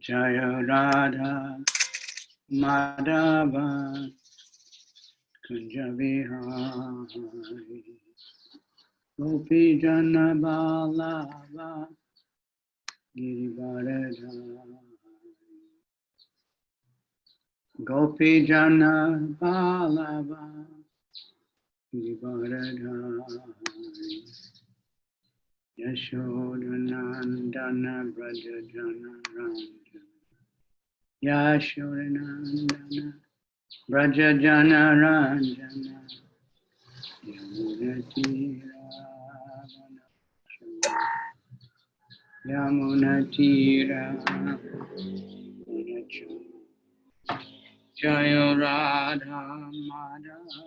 Jaya Radha Madhava Kunja Vihari Gopi Jana Vallabha Girivaradhari Gopi Jana Vallabha Girivaradhari Yashodanandana Braja Jana Ranjana Yashodanandana Braja Jana Ranjana Yamunatira Jaya Radha Madhava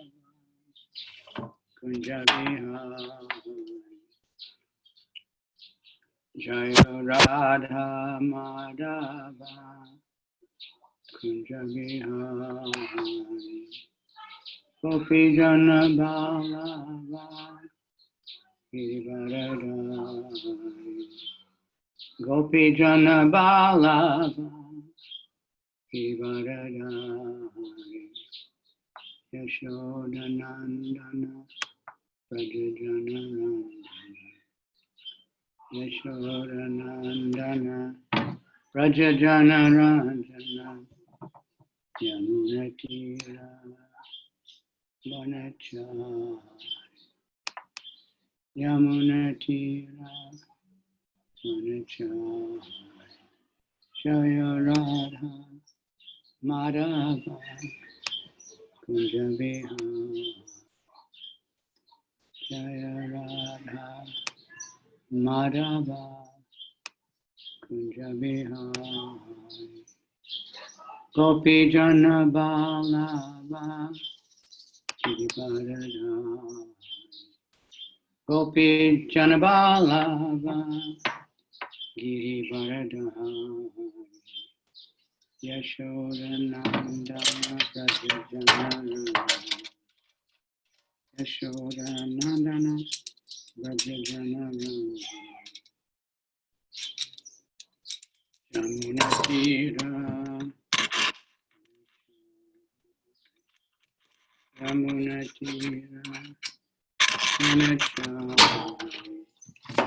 Kunja Vihari Jaya Radha Madhava Kunja Vihari Gopi Jana Vallabha Girivaradhari Gopi Jana Vallabha Girivaradhari Yashodanandana Braja Jana Ranjana Yashodanandana Braja Jana Ranjana Yamunatira Vanachari Yamunatira Vanachari Jaya Radha Madhava Kunja Vihari Jaya Radha Madhava Kunja Vihari Gopi Jana Vallabha Girivaradhari Gopi Jana Vallabha Girivaradhari Yashodanandana Braja Jana Yashodanandana Braja Jana Yamunatira Yamunatira Vanachari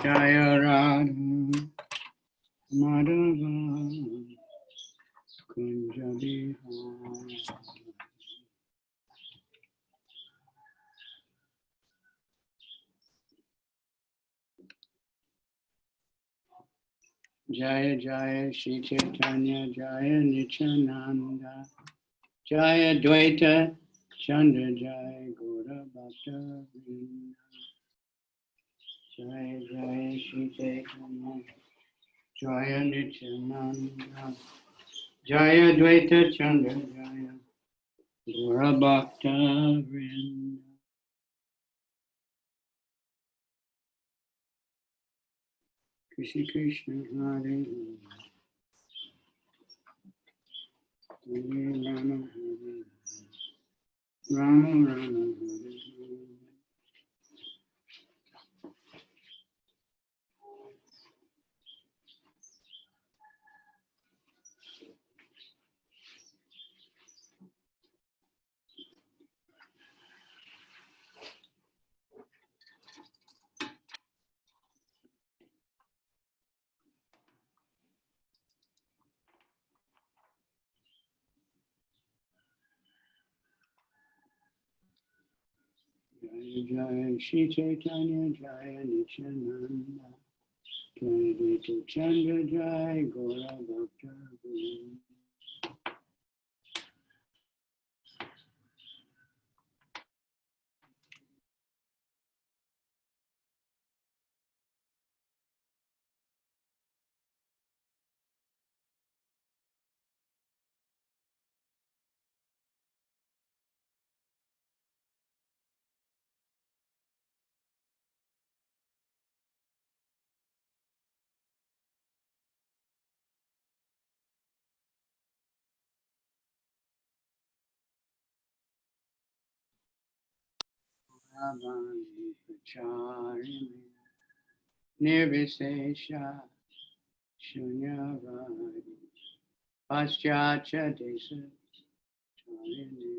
Jaya Radha Madhava Kunja Vihari Jaya Jaya Shri Chaitanya Jaya Nityananda Jaya Dvaita Chandra Jaya Gaura Bhatta Vrinda Jaya Jaya Shri Chaitanya Jaya Nityananda Jaya Dvaita Chandra Jaya Gaura Bhatta Vrinda Krishna Krishna Hare Hare Rama Hare Rama Rama Hare Jaya Jaya Shri Chaitanya Jaya Nityananda Jaya Dvaita Chandra Jaya Gaura Bhatta Vrinda Vallabha Charini Nirvisesha Shunyavadi Paschatya Desa Tarini.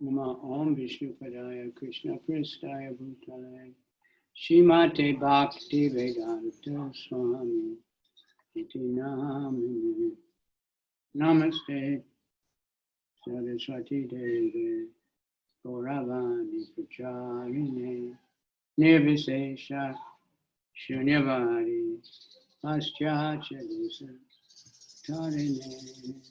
Nama Om Vishnupadaya Krishna Pristaya Bhutale Shrimate Bhakti Vedanta Swami Iti Namine Namaste Saraswati Deve Gauravani Pracharine Nirvisesha Shunyavadi Paschatya Desa Tarine.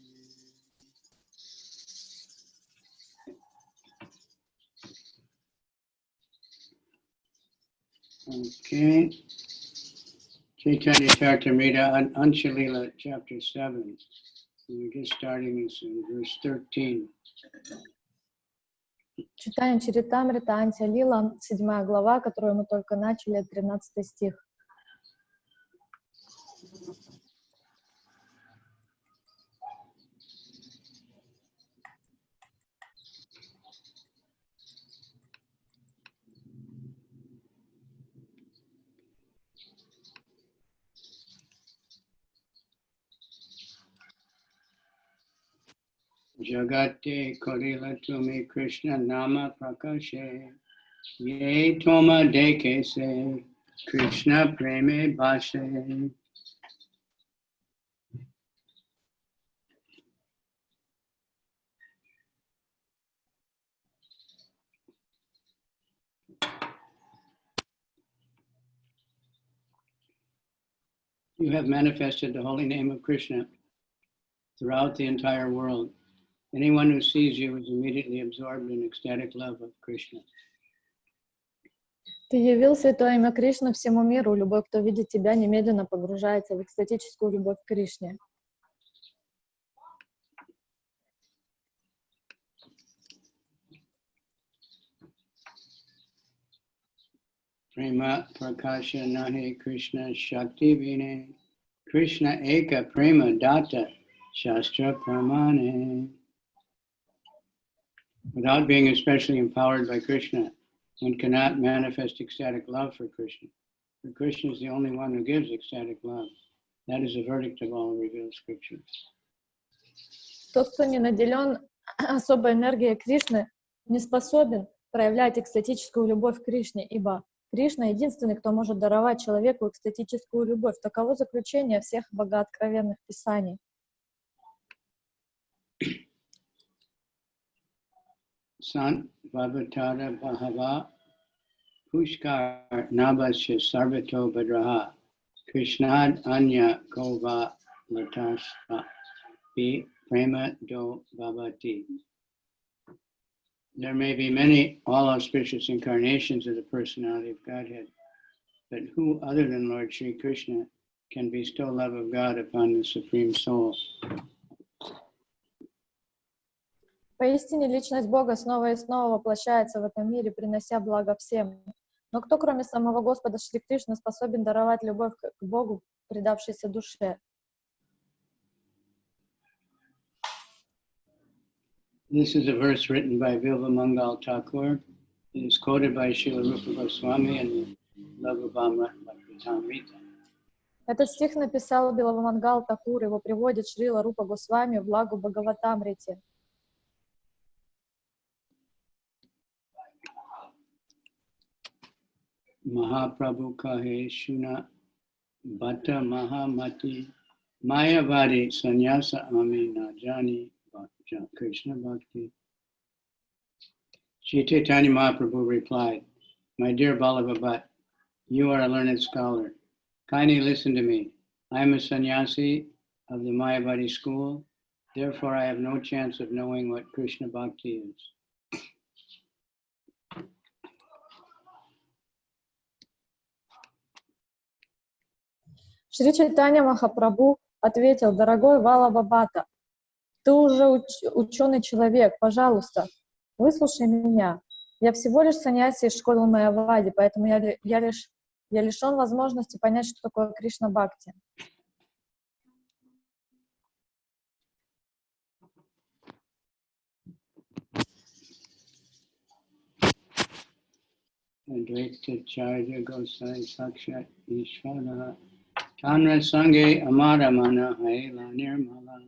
Okay. Chайтanья-чаритамрита, Антья-lila, chapter 7. We're just starting this in verse 13. Чайтанья-чаритамрита, Антья-лила, 7 глава, которую мы только начали, 13 стих. Jagate Korila Tumi Krishna Nama Prakashe Ye Toma Deke Se Krishna Preme Bashe. You have manifested the holy name of Krishna throughout the entire world. Anyone who sees you is immediately absorbed in ecstatic love of Krishna. Ты явил святое имя Кришны всему миру. Любой, кто видит тебя, немедленно погружается в экстатическую любовь к Кришне. Prema Prakasha Nahi Krishna Shakti Vine Krishna Eka Prema Datta Shastra Pramane. Without being especially empowered by Krishna, one cannot manifest ecstatic love for Krishna. For Krishna is the only one who gives ecstatic love. That is the verdict of all revealed scriptures. Тот, кто не наделен особой энергией Кришны, не способен проявлять экстатическую любовь к Кришне, ибо Кришна единственный, кто может даровать человеку экстатическую любовь. Таково заключение всех богооткровенных писаний. Sant Vavatara Bhava Pushkar Nabasya Sarvato Badraha Krishnad Anya Kova Lataspa Be Prema Do Bhavati. There may be many all auspicious incarnations of the personality of Godhead, but who other than Lord Sri Krishna can bestow love of God upon the Supreme Soul? Поистине, личность Бога снова и снова воплощается в этом мире, принося благо всем. Но кто, кроме самого Господа Шри Кришны, способен даровать любовь к Богу, предавшейся душе? This is a verse written by Bilva Mangal Thakur. It is quoted by Srila Rupa Goswami in the Vallabha Bhатṭа. Этот стих написал Билавамангал Такур, его приводит Шрила Рупа Госвами в Лагу Бхагаватамрите. Mahāprabhu kahe shuna Bhaṭṭa Mahamati Mayavadi Sannyasa Ami Najani Krishna Bhakti. Chaitanya Mахапрабху replied, "My dear Vallabhi Bhatta, you are a learned scholar. Kindly listen to me. I am a sannyasi of the Mayavadi school. Therefore, I have no chance of knowing what Krishna Bhakti is." Шри Чайтанья Махапрабху ответил: «Дорогой Валлабхи Бхатта, ты уже ученый человек, пожалуйста, выслушай меня. Я всего лишь саньяси из школы Майявади, поэтому я лишен возможности понять, что такое Кришна Бхакти». Advaita-charya Gosai Sakshat Ishvara Tanra Sange Amara Mana Haila Nirmala.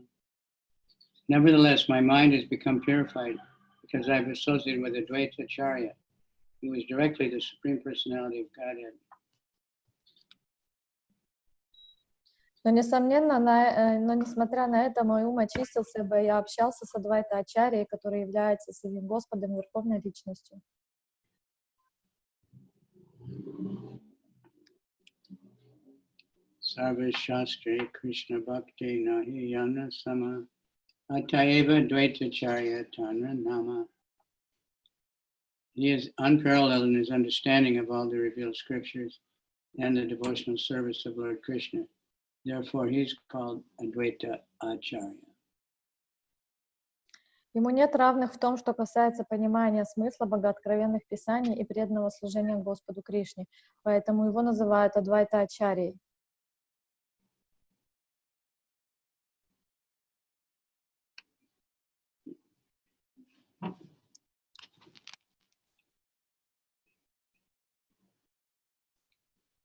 Nevertheless, my mind has become purified because I have associated with Advaita-charya, who is directly the Supreme Personality of Godhead. Но, несмотря на это, мой ум очистился, ибо я общался с Адвайта-ачарьей, который является самим Господом и Верховной Личностью. Sarva Shastre Krishna Bhakti Nahi Yana Sama Atayeva Dvaita-charya Tanra Nama. He is unparalleled in his understanding of all the revealed scriptures and the devotional service of Lord Krishna. Therefore, he is called Advaita Acharya. Ему нет равных в том, что касается понимания смысла богооткровенных писаний и преданного служения Господу Кришне, поэтому его называют Адвайта-ачарьей.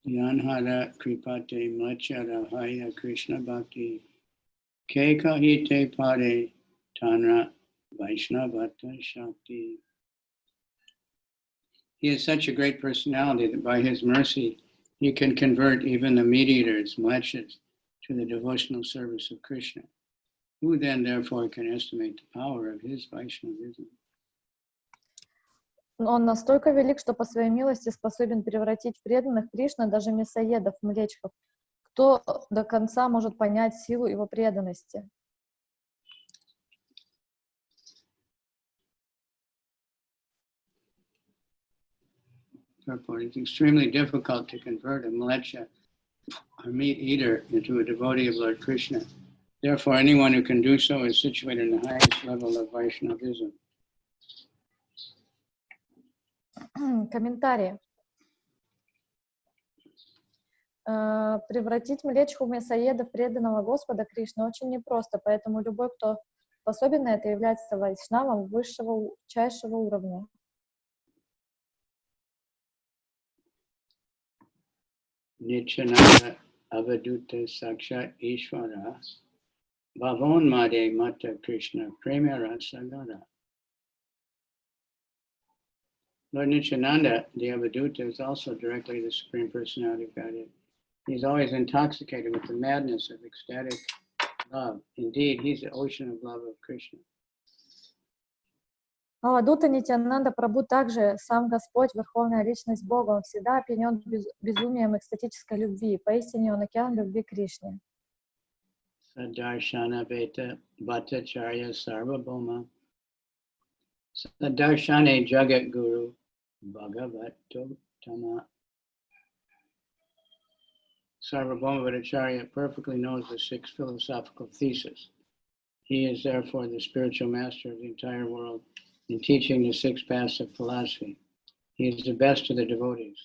Yanhara Kripate Machara Haya Krishna Bhakti Kekahite Pare Tanra Vaishnavata Shakti. He is such a great personality that by his mercy, he can convert even the meat-eaters, mlechas, to the devotional service of Krishna. Who then, therefore, can estimate the power of his Vaishnavism? Он настолько велик, что по своей милости способен превратить в преданных Кришны даже мясоедов, млечков. Кто до конца может понять силу его преданности? Therefore, it's extremely difficult to convert a mlecha, a meat eater, into a devotee of Lord Krishna. Therefore, anyone who can do so is situated in the highest level of Vaishnavism. Комментарии. Превратить млечку в мясоедов преданного Господа Кришны очень непросто, поэтому любой, кто способен на это, является вайшнавом высшего, высочайшего уровня. Nityananda Avaduta Sakshat Ishvara Bhavon Made Mata Krishna Prema Rasagara. Lord Nityananda, the Avaduta, is also directly the Supreme Personality of Godhead. He is always intoxicated with the madness of ecstatic love. Indeed, he's the ocean of love of Krishna. Авадута Нитьянанда Прабху также сам Господь, Верховная Личность Бога. Он всегда опьянен безумием экстатической любви. Поистине он океан любви к Кришне. Sadarshana Beta Bhattacharya Sarvabhauma Sadarshane Jagat Guru Bhagavattama. Sarvabhauma Bhattacharya perfectly knows the six philosophical theses. He is therefore the spiritual master of the entire world in teaching the six paths of philosophy. He is the best of the devotees.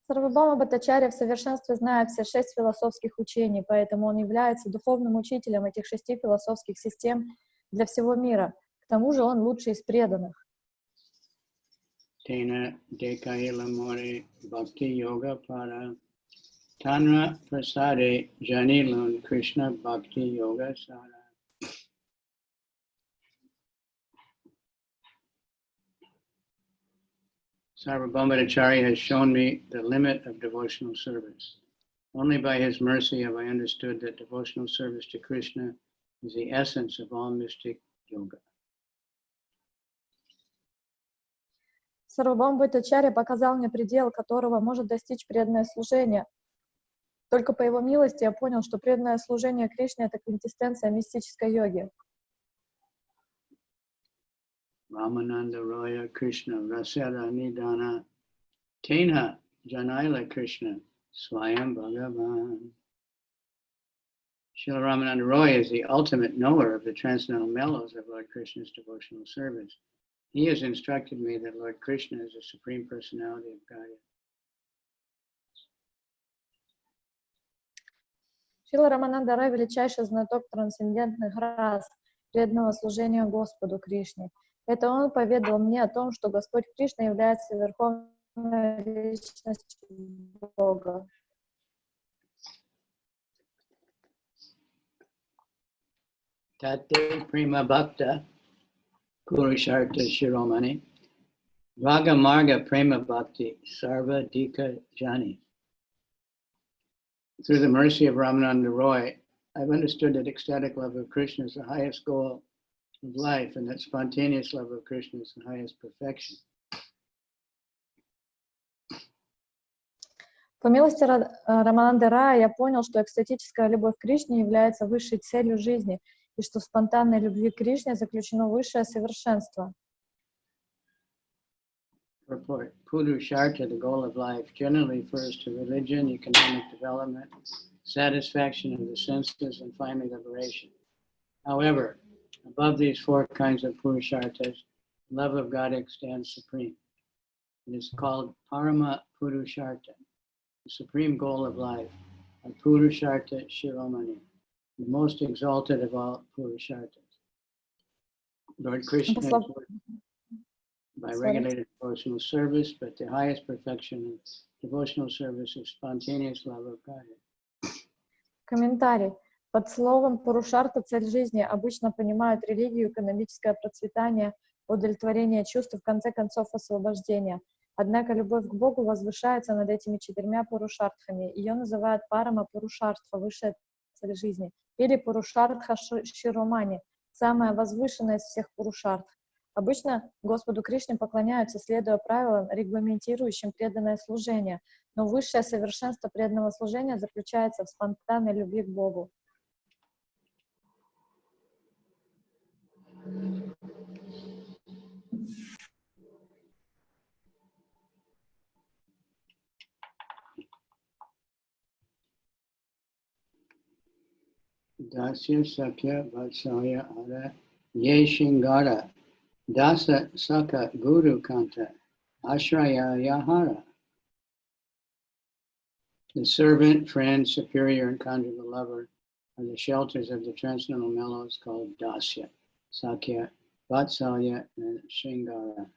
Сарвабхаума Бхаттачарья в совершенстве знает все 6 философских учений, поэтому он является духовным учителем этих 6 философских систем для всего мира. К тому же он лучший из преданных. Tena Dekaila Mori Bhakti Yoga Para Tanra Prasade Janilun Krishna Bhakti Yoga Sara. Sarvabhauma Bhattacharya has shown me the limit of devotional service. Only by his mercy have I understood that devotional service to Krishna is the essence of all mystic yoga. Сарвабхаума Бхаттачарья показал мне предел, которого может достичь преданное служение. Только по его милости я понял, что преданное служение Кришне — это квинтэссенция мистической йоги. Ramananda Roya Krishna Rasera Nidana Tena Janaila Krishna Swayam Bhagavan. Srila Ramananda Roy is the ultimate knower of the transcendental mellows of Lord Krishna's devotional service. He has instructed me that Lord Krishna is the Supreme Personality of Godhead. Шрила Рамананда Рай — величайший знаток трансцендентных рас, преданного служения Господу Кришне. Это он поведал мне о том, что Господь Кришна является верховной личностью Бога. Tate Prima Bhakta Purushartha Shiromani Raga Marga Prema Bhakti Sarva Dika Jani. Through the mercy of Ramananda Roy, I've understood that ecstatic love of Krishna is the highest goal of life, and that spontaneous love of Krishna is the highest perfection. По милости Рамананды Рая я понял, что экстатическая любовь к Кришне является высшей целью жизни, и что в спонтанной любви к Кришне заключено высшее совершенство. Purport. Purushartha, the goal of life, generally refers to religion, economic development, satisfaction of the senses, and finally liberation. However, above these four kinds of Purusharthas, love of God stands supreme. It is called Parama Purushartha, the supreme goal of life, or Purushartha Shiromani, the most exalted of all Purusharthas. Lord Krishna is by regulated devotional service, but the highest perfection of devotional service is spontaneous love of God. Комментарий. Под словом Пурушарта цель жизни обычно понимают религию, экономическое процветание, удовлетворение чувств и в конце концов освобождение. Однако любовь к Богу возвышается над этими 4 Пурушартхами. Ее называют Парама Пурушартха, высшая цель жизни, или Пурушартха Широмани, самая возвышенная из всех Пурушартх. Обычно Господу Кришне поклоняются, следуя правилам, регламентирующим преданное служение, но высшее совершенство преданного служения заключается в спонтанной любви к Богу. Dasya Sakya Vatsalya Ara Ye Shingara Dasa Saka Guru Kanta Ashraya Yahara. The servant, friend, superior, and conjugal lover are the shelters of the transcendental mellows called Dasya, Sakya, Vatsalya, and Shingara.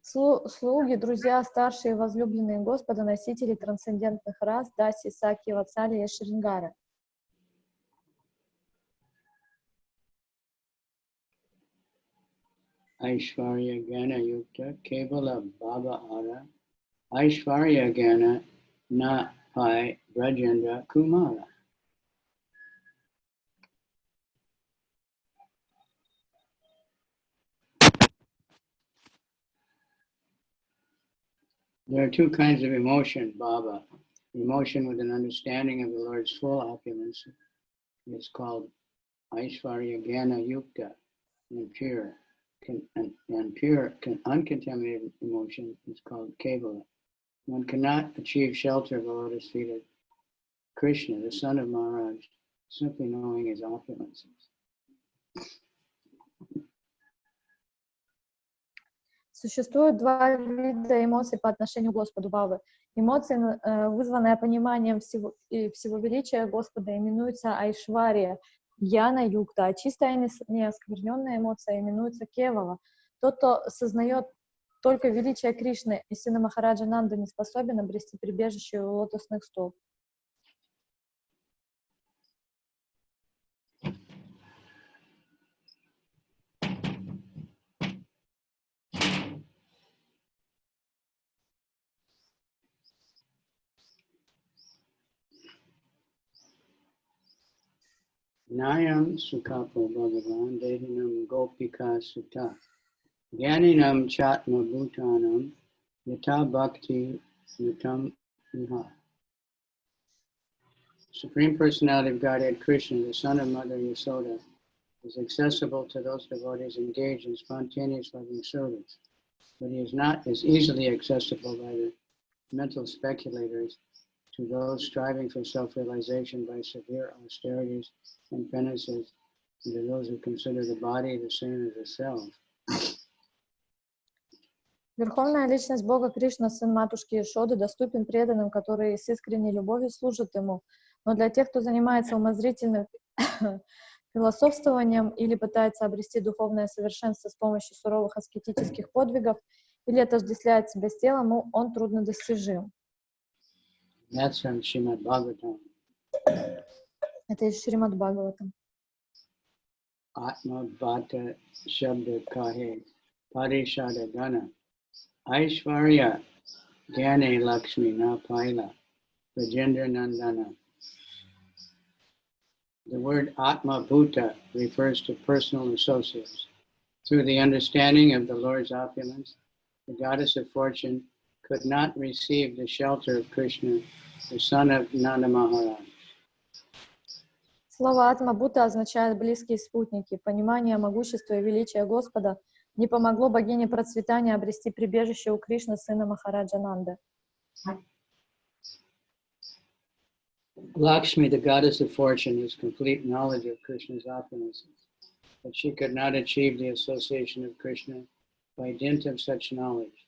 Слуги, друзья, старшие, возлюбленные Господа, носители трансцендентных рас, Даси, Саки, Ватсали и Шрингара. Aishvarya Gana Yukta Kevala Baba Ara Aishvarya Gana Na Pai Brajendra Kumara. There are two kinds of emotion, Baba. Emotion with an understanding of the Lord's full opulence is called Aishvarya Jnana Yukta, and pure. Uncontaminated emotion is called Kevala. One cannot achieve shelter of the lotus feet of Krishna, the son of Maharaj, simply knowing his opulences. Существует два вида эмоций по отношению к Господу Бабы. Эмоции, вызванные пониманием всего величия Господа, именуются Айшвария, Яна Юкта, а чистая неоскверненная эмоция именуется Кевала. Тот, кто сознает только величие Кришны и сына Махараджа Нанды, не способен обрести прибежище у лотосных стоп. Nayam Sukapo Bhagavan Dehinam Gopika Sutta Jnaninam Chatma Bhutanam Yata Bhakti Yutam Iha. Supreme Personality of Godhead Krishna, the son of Mother Yasoda, is accessible to those devotees engaged in spontaneous loving service, but he is not as easily accessible by the mental speculators to those striving for self-realization by severe austerities and penances, and to those who consider the body the same as the self. Верховная личность Бога Кришна, сын матушки Ешоды, доступен преданным, которые с искренней любовью служат ему. Но для тех, кто занимается умозрительным философствованием или пытается обрести духовное совершенство с помощью суровых аскетических подвигов или отождествляет себя с телом, он труднодостижим. That's from Srimad Bhagavatam. Это из Шримад Бхагаватам. Atma Bhaṭṭa Shabda Kahe Parishada Gana Aishvarya Antya-lila.7.13-141 Rajendra Nandana. The word Atma Bhuta refers to personal associates. Through the understanding of the Lord's opulence, the goddess of fortune could not receive the shelter of Krishna, the son of Nanda Maharaj. Слово «атма-бхута» означает «близкие спутники». Понимание могущества и величия Господа не помогло богине процветания обрести прибежище у Кришны, сына Махараджа Нанды. Lakshmi, the goddess of fortune, has complete knowledge of Krishna's opulences, but she could not achieve the association of Krishna by dint of such knowledge.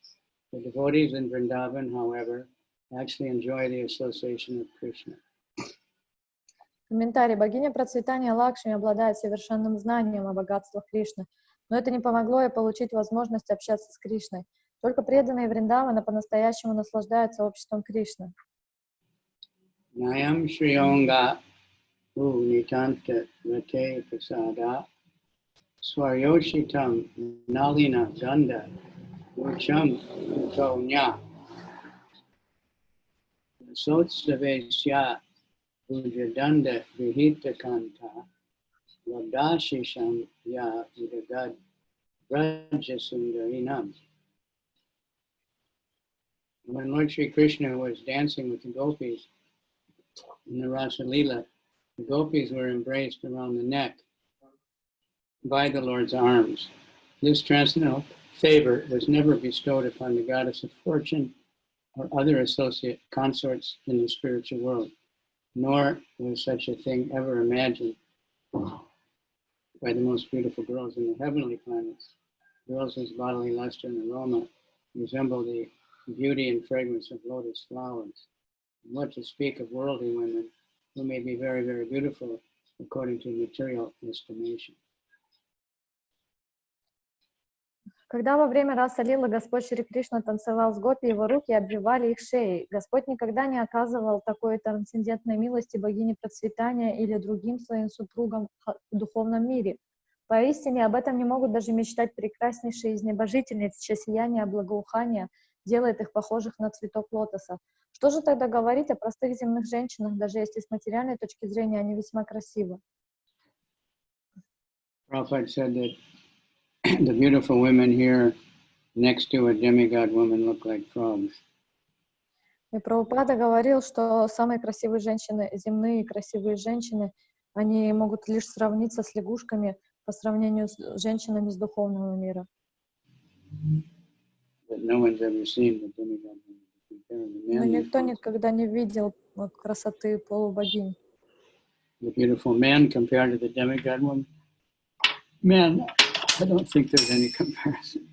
The devotees in Vrindavan, however, actually enjoy the association of Krishna. Комментарий. Богиня процветания Лакшми обладает совершенным знанием о богатствах Кришны, но это не помогло ей получить возможность общаться с Кришной. Только преданные Вриндавана по-настоящему наслаждаются обществом Кришны. Nayam Shriyonga Nitanta Rate Prasada Swaryoshitam Nalina Ganda Ucham Utonya Sotsavesya Ujadanda Vihita Kanta Labdashisham Ya Udagad Rajasundarinam. When Lord Sri Krishna was dancing with the gopis in the Rasa-lila, the gopis were embraced around the neck by the Lord's arms. This transcendental favor was never bestowed upon the goddess of fortune or other associate consorts in the spiritual world, nor was such a thing ever imagined by the most beautiful girls in the heavenly planets, girls whose bodily luster and aroma resemble the beauty and fragrance of lotus flowers. What to speak of worldly women who may be very, very beautiful according to material estimation. Когда во время Раса-лилы Господь Шри Кришна танцевал с гопи, его руки обвивали их шеи. Господь никогда не оказывал такой трансцендентной милости богине процветания или другим своим супругам в духовном мире. Поистине об этом не могут даже мечтать прекраснейшие из небожительниц, чье сияние благоухания делает их похожих на цветок лотоса. Что же тогда говорить о простых земных женщинах, даже если с материальной точки зрения они весьма красивы? Prabhupada said that the beautiful women here next to a demigod woman look like frogs. И Прабхупада говорил, что самые красивые женщины, земные красивые женщины, они могут лишь сравниться с лягушками по сравнению с женщинами из духовного мира. No one's ever seen the demigod woman to compare the Но man. никто никогда не видел красоты полубогинь. The beautiful man compared to the demigod woman. Man, I don't think there's any comparison.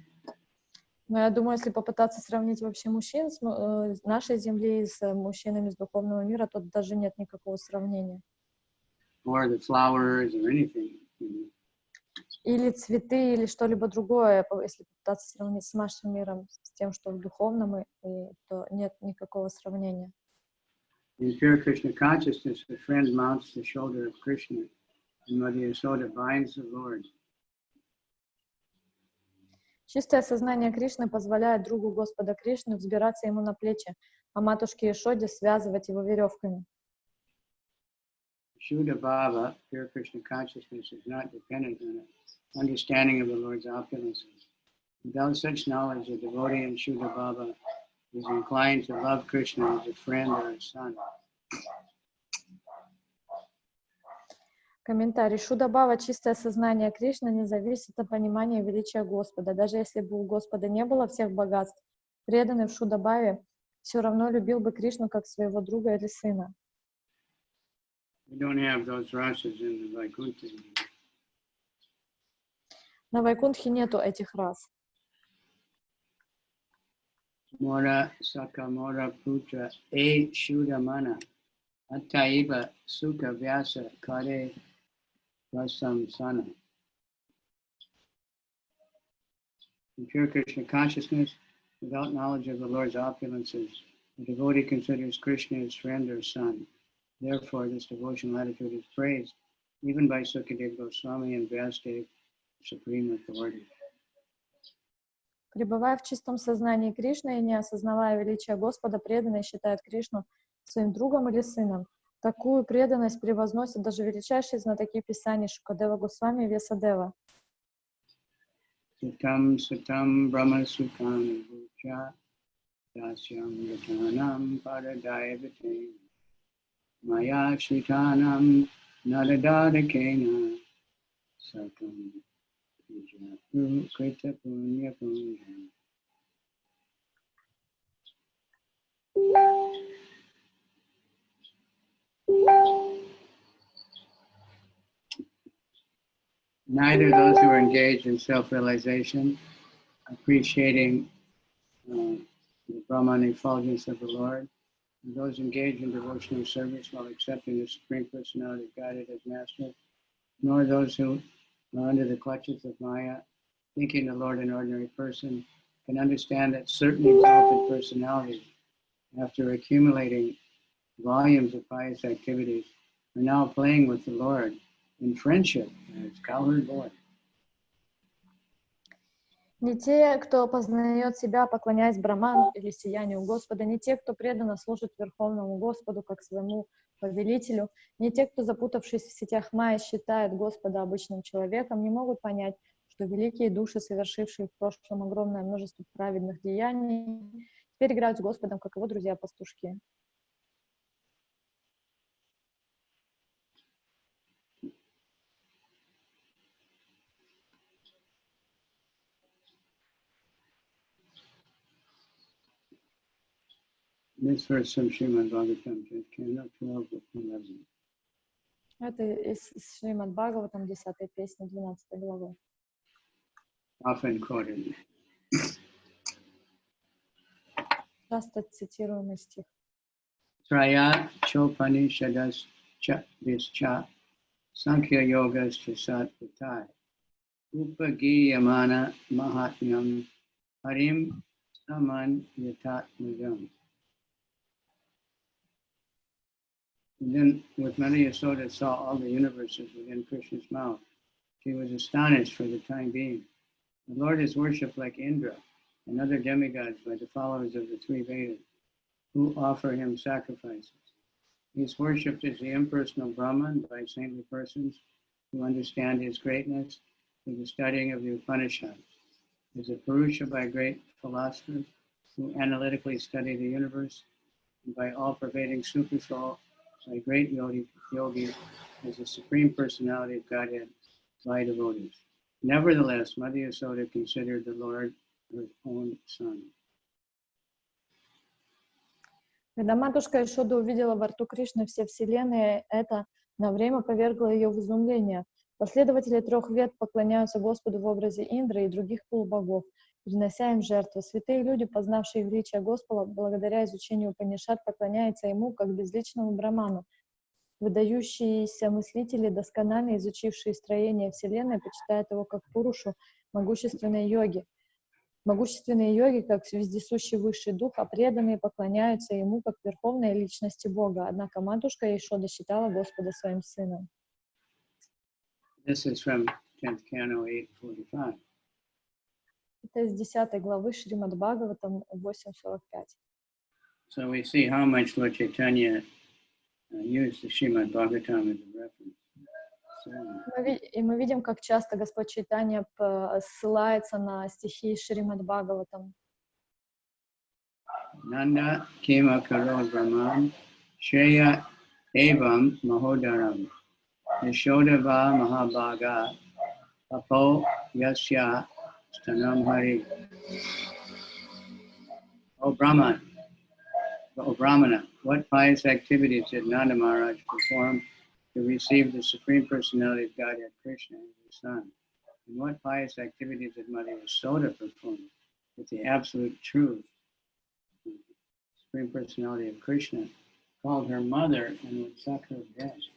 Но я думаю, если попытаться сравнить вообще мужчин с нашей Земли с мужчинами из духовного мира, то даже нет никакого сравнения. Or the flowers or anything. Или цветы, или что-либо другое, если попытаться сравнить с нашим миром, с тем, что в духовном, то нет никакого сравнения. In pure Krishna consciousness, the friend mounts the shoulder of Krishna, and Mother Yasoda binds the Lord. Чистое сознание Кришны позволяет другу Господа Кришны взбираться ему на плечи, а матушке Ешоде связывать его веревками. Shuddha Bhava, pure Krishna consciousness, is not dependent on an understanding of the Lord's opulences. Without such knowledge, a devotee in Shuddha Bhava is inclined to love Krishna as a friend or a son. Комментарий. Шудда-бхава, чистое сознание Кришны, не зависит от понимания величия Господа. Даже если бы у Господа не было всех богатств, преданный в Шудда-бхаве все равно любил бы Кришну как своего друга или сына. We don't have those rasas in the Vaikuntha. На Вайкунтхе нету этих рас. Mora Sakamora Putra E Shuddhamana Attaiva Sukha Vyasa Kare Rasam Sana. In pure Krishna consciousness, without knowledge of the Lord's opulences, the devotee considers Krishna his friend or son. Therefore, this devotional attitude is praised even by Sukadeva Goswami and Vyasadeva, supreme authority. Пребывая в чистом сознании Кришны и не осознавая величия Господа, преданный считает Кришну своим другом или сыном. Такую преданность превозносят даже величайшие знатоки Писаний Шукадева Госвами и Вьясадева. Sutam Sutam Brahma Sukam Vucha Dasyam Yatanam Paradayavate Maya Shitanam Nadadadakena Sakam Pujatu Krita Punya Punya. Neither those who are engaged in self-realization, appreciating the Brahman effulgence of the Lord, and those engaged in devotional service while accepting the Supreme Personality of Godhead as Master, nor those who are under the clutches of Maya, thinking the Lord an ordinary person, can understand that certain exalted personalities, after accumulating volumes of pious activities, are now playing with the Lord in friendship as cowherd boy. Не те, кто познает себя, поклоняясь Браману или сиянию Господа, не те, кто преданно служит Верховному Господу как своему повелителю, не те, кто, запутавшись в сетях Майи, считает Господа обычным человеком, не могут понять, что великие души, совершившие в прошлом огромное множество праведных деяний, теперь играют с Господом, как его друзья-пастушки. This verse from Srimad Bhagavatam, chapter 12:11. Это из Шримад Бхагаватам, 10 песня, 12 главы. Often quoted. Часто цитируемый стих. Traya Chopanishadas Vischa Sankhya Yogas Chasat Vitai Upagiyamana Mahatmyam Harim Saman Yatat Mujam. And then, with Mother Yasoda saw all the universes within Krishna's mouth, she was astonished for the time being. The Lord is worshipped like Indra and other demigods by the followers of the three Vedas, who offer him sacrifices. He is worshipped as the impersonal Brahman by saintly persons who understand his greatness through the studying of the Upanishads, as a Purusha by great philosophers who analytically study the universe, by all-pervading super soul, by great yogi, as the Supreme Personality of Godhead by devotees. Nevertheless, Mother Yasoda considered the Lord her own son. Когда матушка Ишода увидела во рту Кришны все вселенные, это на время повергло ее в изумление. Последователи 3 вед поклоняются Господу в образе Индры и других полубогов, принося им жертвы. Святые люди, познавшие величие Господа, благодаря изучению Упанишад, поклоняются Ему как безличному Браману. Выдающиеся мыслители, досконально изучившие строение Вселенной, почитают Его как Пурушу, могущественной йоги. Могущественные йоги, как вездесущий высший дух, а преданные поклоняются Ему как верховной личности Бога. Однако матушка Ишода считала Господа своим сыном. This is from 10th Canto 8:45. Это из 10 главы Шримад Бхагаватам 8.45. So we see how much Lord Chaitanya used the Srimad Bhagavatam as a reference. И мы видим, как часто Господь Чайтанья ссылается на стихи Шримад Бхагаватам. Nanda Kima Karo Brahman Shreya Evam Mahodaram Yashodava Mahabhaga Apo Yasya Stanam Hari. O Brahman, O Brahmana, what pious activities did Nanda Maharaj perform to receive the Supreme Personality of Godhead Krishna as his son? And what pious activities did Mother Yasoda perform with the absolute truth? The Supreme Personality of Krishna called her mother and would suck her breast.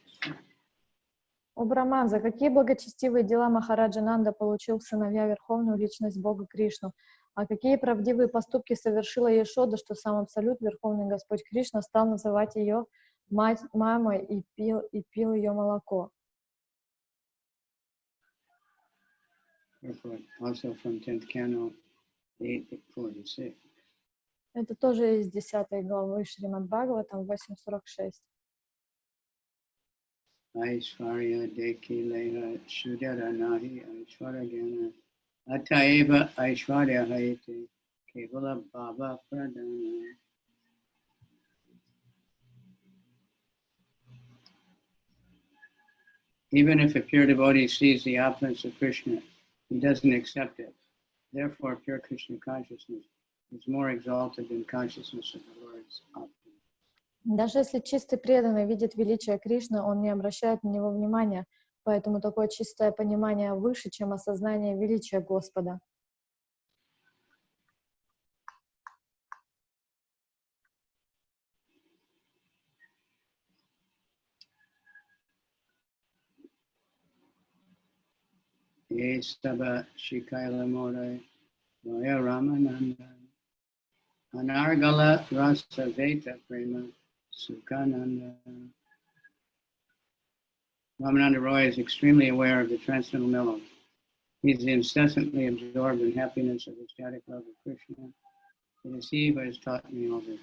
О Браман, за какие благочестивые дела Махараджа Нанда получил в сыновья Верховную Личность Бога Кришну? А какие правдивые поступки совершила Ешода, что сам Абсолют, Верховный Господь Кришна, стал называть ее мать, мамой и пил ее молоко? Also from 10th Canto 8:46. Это тоже из 10 главы Шримад Бхагаватам 8.46. Aishvarya Deki Leha Shudara Nahi Aishvarya Gyana Atayeva Aishvarya Haiti Kevala Baba Pradana. Even if a pure devotee sees the opulence of Krishna, he doesn't accept it. Therefore, pure Krishna consciousness is more exalted than consciousness of the Lord's opulence. Даже если чистый преданный видит величие Кришны, он не обращает на него внимания, поэтому такое чистое понимание выше, чем осознание величия Господа. Ye Saba Shikaila More Vaya Ramananda Anargala Rasa Veta Prema Sukhananda. Ramananda Roy is extremely aware of the transcendental mellows. He is incessantly absorbed in happiness of ecstatic love of Krishna. It is he who has taught me all this.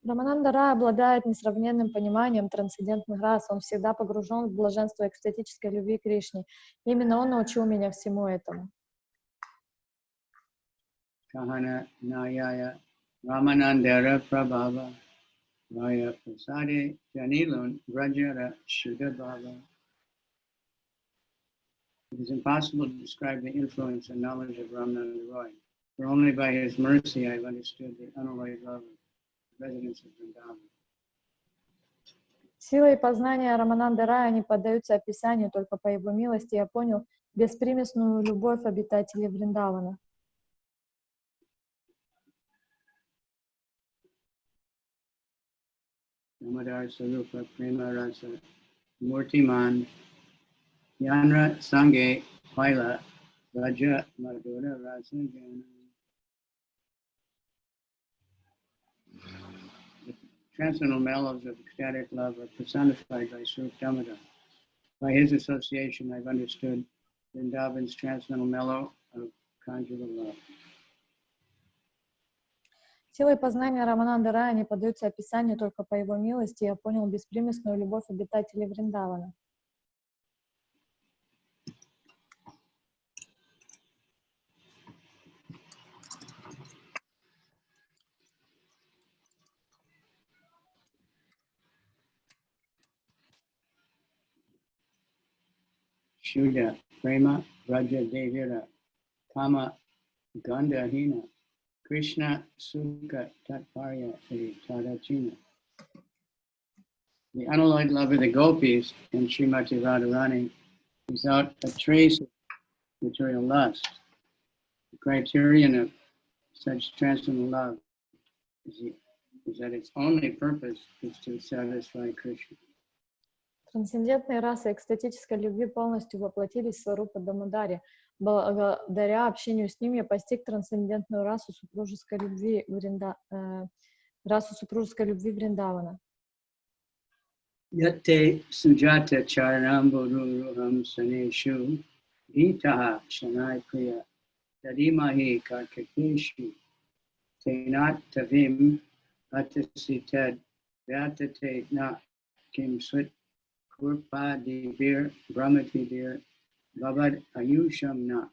Рамананда Рай обладает несравненным пониманием трансцендентных рас. Он всегда погружен в блаженство экстатической любви к Кришне. Именно он научил меня всему этому. Kahana Nayaya Ramanandara Prabhava Vaya Prasade Janilun Vrajara Shuddhabhava. It is impossible to describe the influence and knowledge of Ramananda Roy, for only by his mercy I have understood the unalloyed love of the residents of Vrindavan. Сила и познание Рамананды Рая не поддаются описанию, только по его милости я понял беспримесную любовь обитателей Вриндавана. Namadar Sarupa Prema Rasa Murtiman Yanra Sange Paila Raja Madhura Rasa Jana. The transcendental mellows of ecstatic love are personified by Sri Damodar. By his association, I've understood Vrindavan's transcendental mellow of conjugal love. Сила и познание Рамананды Рая не поддаются описанию, только по его милости я понял беспримесную любовь обитателей Вриндавана. Shuddha Prema Raja Devira Kama Gandhahina Krishna Sukha Tatparya Tadachina. The unalloyed love of the gopis in Srimati Radharani without a trace of material lust. The criterion of such transcendental love is that its only purpose is to satisfy Krishna. Трансцендентные расы экстатической любви полностью воплотились в Сварупа Дамодари. Благодаря общению с ним я постиг трансцендентную расу супружеской любви Вриндавана. Yatte sujata charanamburuham saneshu itaha shanai priya tadimahi karkakeshu tenat tavim atasited vyatate na kim swit kurpa divir brahmati dir bavad ayusham na.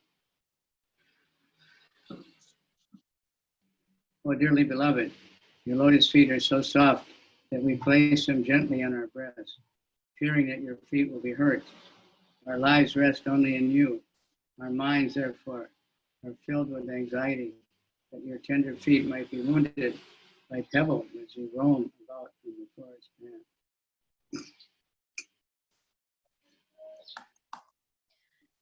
Oh, dearly beloved, your lotus feet are so soft that we place them gently on our breasts, fearing that your feet will be hurt. Our lives rest only in you. Our minds, therefore, are filled with anxiety that your tender feet might be wounded by pebbles as you roam about in the forest path.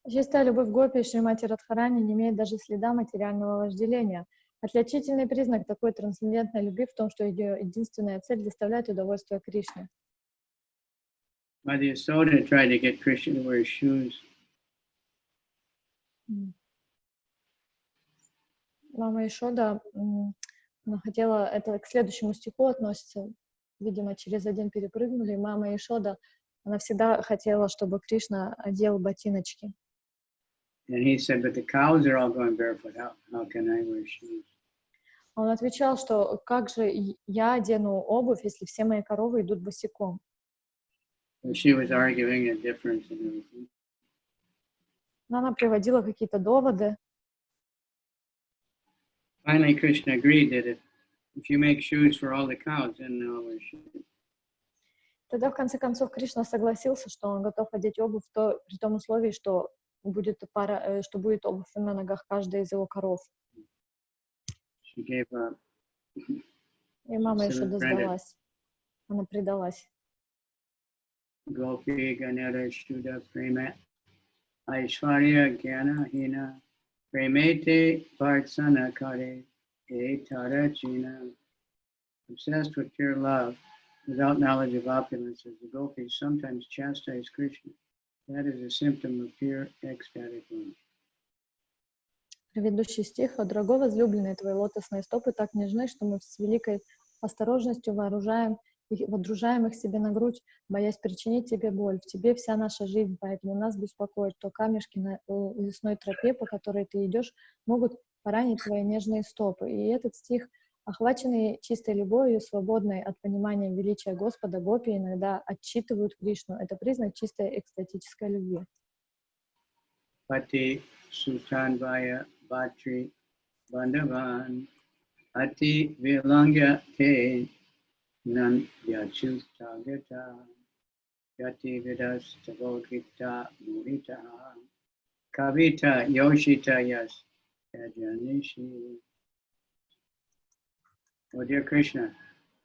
Чистая любовь гопи Шримати Радхарани не имеет даже следа материального вожделения. Отличительный признак такой трансцендентной любви в том, что ее единственная цель доставляет удовольствие Кришне. Mother Yasoda tried to get Krishna to wear shoes. Мама Ишода, она хотела, это к следующему стиху относится, видимо, через один перепрыгнули. Мама Ишода, она всегда хотела, чтобы Кришна одел ботиночки. And he said, but the cows are all going barefoot. How can I wear shoes? Он отвечал, что как же я одену обувь, если все мои коровы идут босиком. She was arguing a difference and everything. Но она приводила какие-то доводы. Finally, Krishna agreed that if you make shoes for all the cows, then they'll wear shoes. Тогда, в конце концов, Кришна согласился, что он готов одеть обувь при том условии, что будет обувь на ногах каждой из его коров. She gave up. И мама Ишода сдалась. Она предалась. Gopi Ganera Shuddha Prema Aishwarya Gyana Hina Premete Partsana Kare Etara China. Obsessed with pure love, without knowledge of opulences, the gopis sometimes chastise Krishna. That is a symptom of pure ecstatic love. Предыдущий стих. «О, дорогой возлюбленный, твои лотосные стопы так нежны, что мы с великой осторожностью водружаем их себе на грудь, боясь причинить тебе боль. В тебе вся наша жизнь, поэтому нас беспокоит, что камешки на лесной тропе, по которой ты идешь, могут поранить твои нежные стопы». И этот стих, охваченный чистой любовью, свободной от понимания величия Господа, гопи иногда отчитывают Кришну. Это признак чистой экстатической любви. Pati Sultanvaya Bhatri Bandhavan Ati Vilangya Te Nandyachuttagata Yati Vidas Tavogita Murita Kavita Yoshita Yas Yajanishi. Oh, dear Krishna,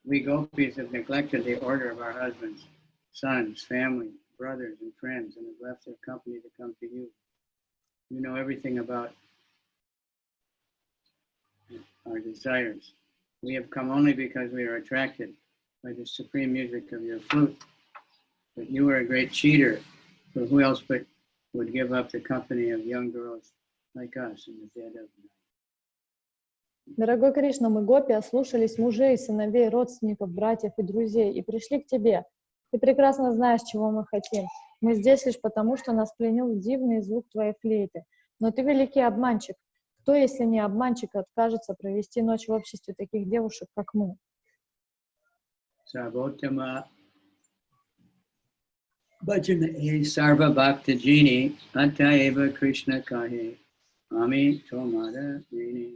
we gopis have neglected the order of our husbands, sons, family, brothers, and friends, and have left their company to come to you. You know everything about our desires. We have come only because we are attracted by the supreme music of your flute. But you are a great cheater, for who else but would give up the company of young girls like us in the dead of night? Дорогой Кришна, мы гопи ослушались мужей, сыновей, родственников, братьев и друзей и пришли к тебе. Ты прекрасно знаешь, чего мы хотим. Мы здесь лишь потому, что нас пленил дивный звук твоей флейты. Но ты великий обманщик. Кто, если не обманщик, откажется провести ночь в обществе таких девушек, как мы? Sarvotama Bhajana Sarva Bhakta Jini Antya-eva Krishna Kahe Ami Tomara Rini.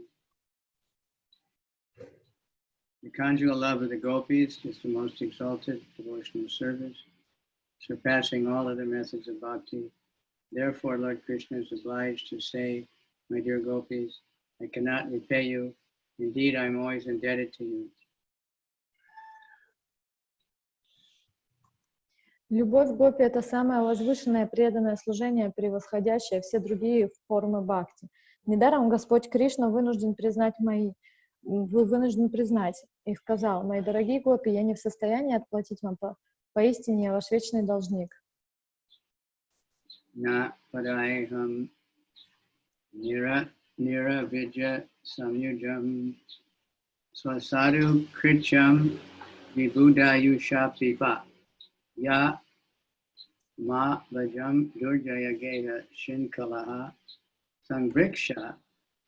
The conjugal love of the gopis is the most exalted devotional service, surpassing all other methods of bhakti, Therefore, Lord Krishna is obliged to say, my dear gopis, I cannot repay you. Indeed, I am always indebted to you. Любовь гопи — это самое возвышенное преданное служение, превосходящее все другие формы бхакти. Недаром Господь Кришна вынужден признать и сказал: мои дорогие гопи, я не в состоянии отплатить вам, поистине я ваш вечный должник. Na padayaham niravidya samyujam swasadu krityam vibhudayushapipa ya ma vajam durjayageha shinkalaha sangriksha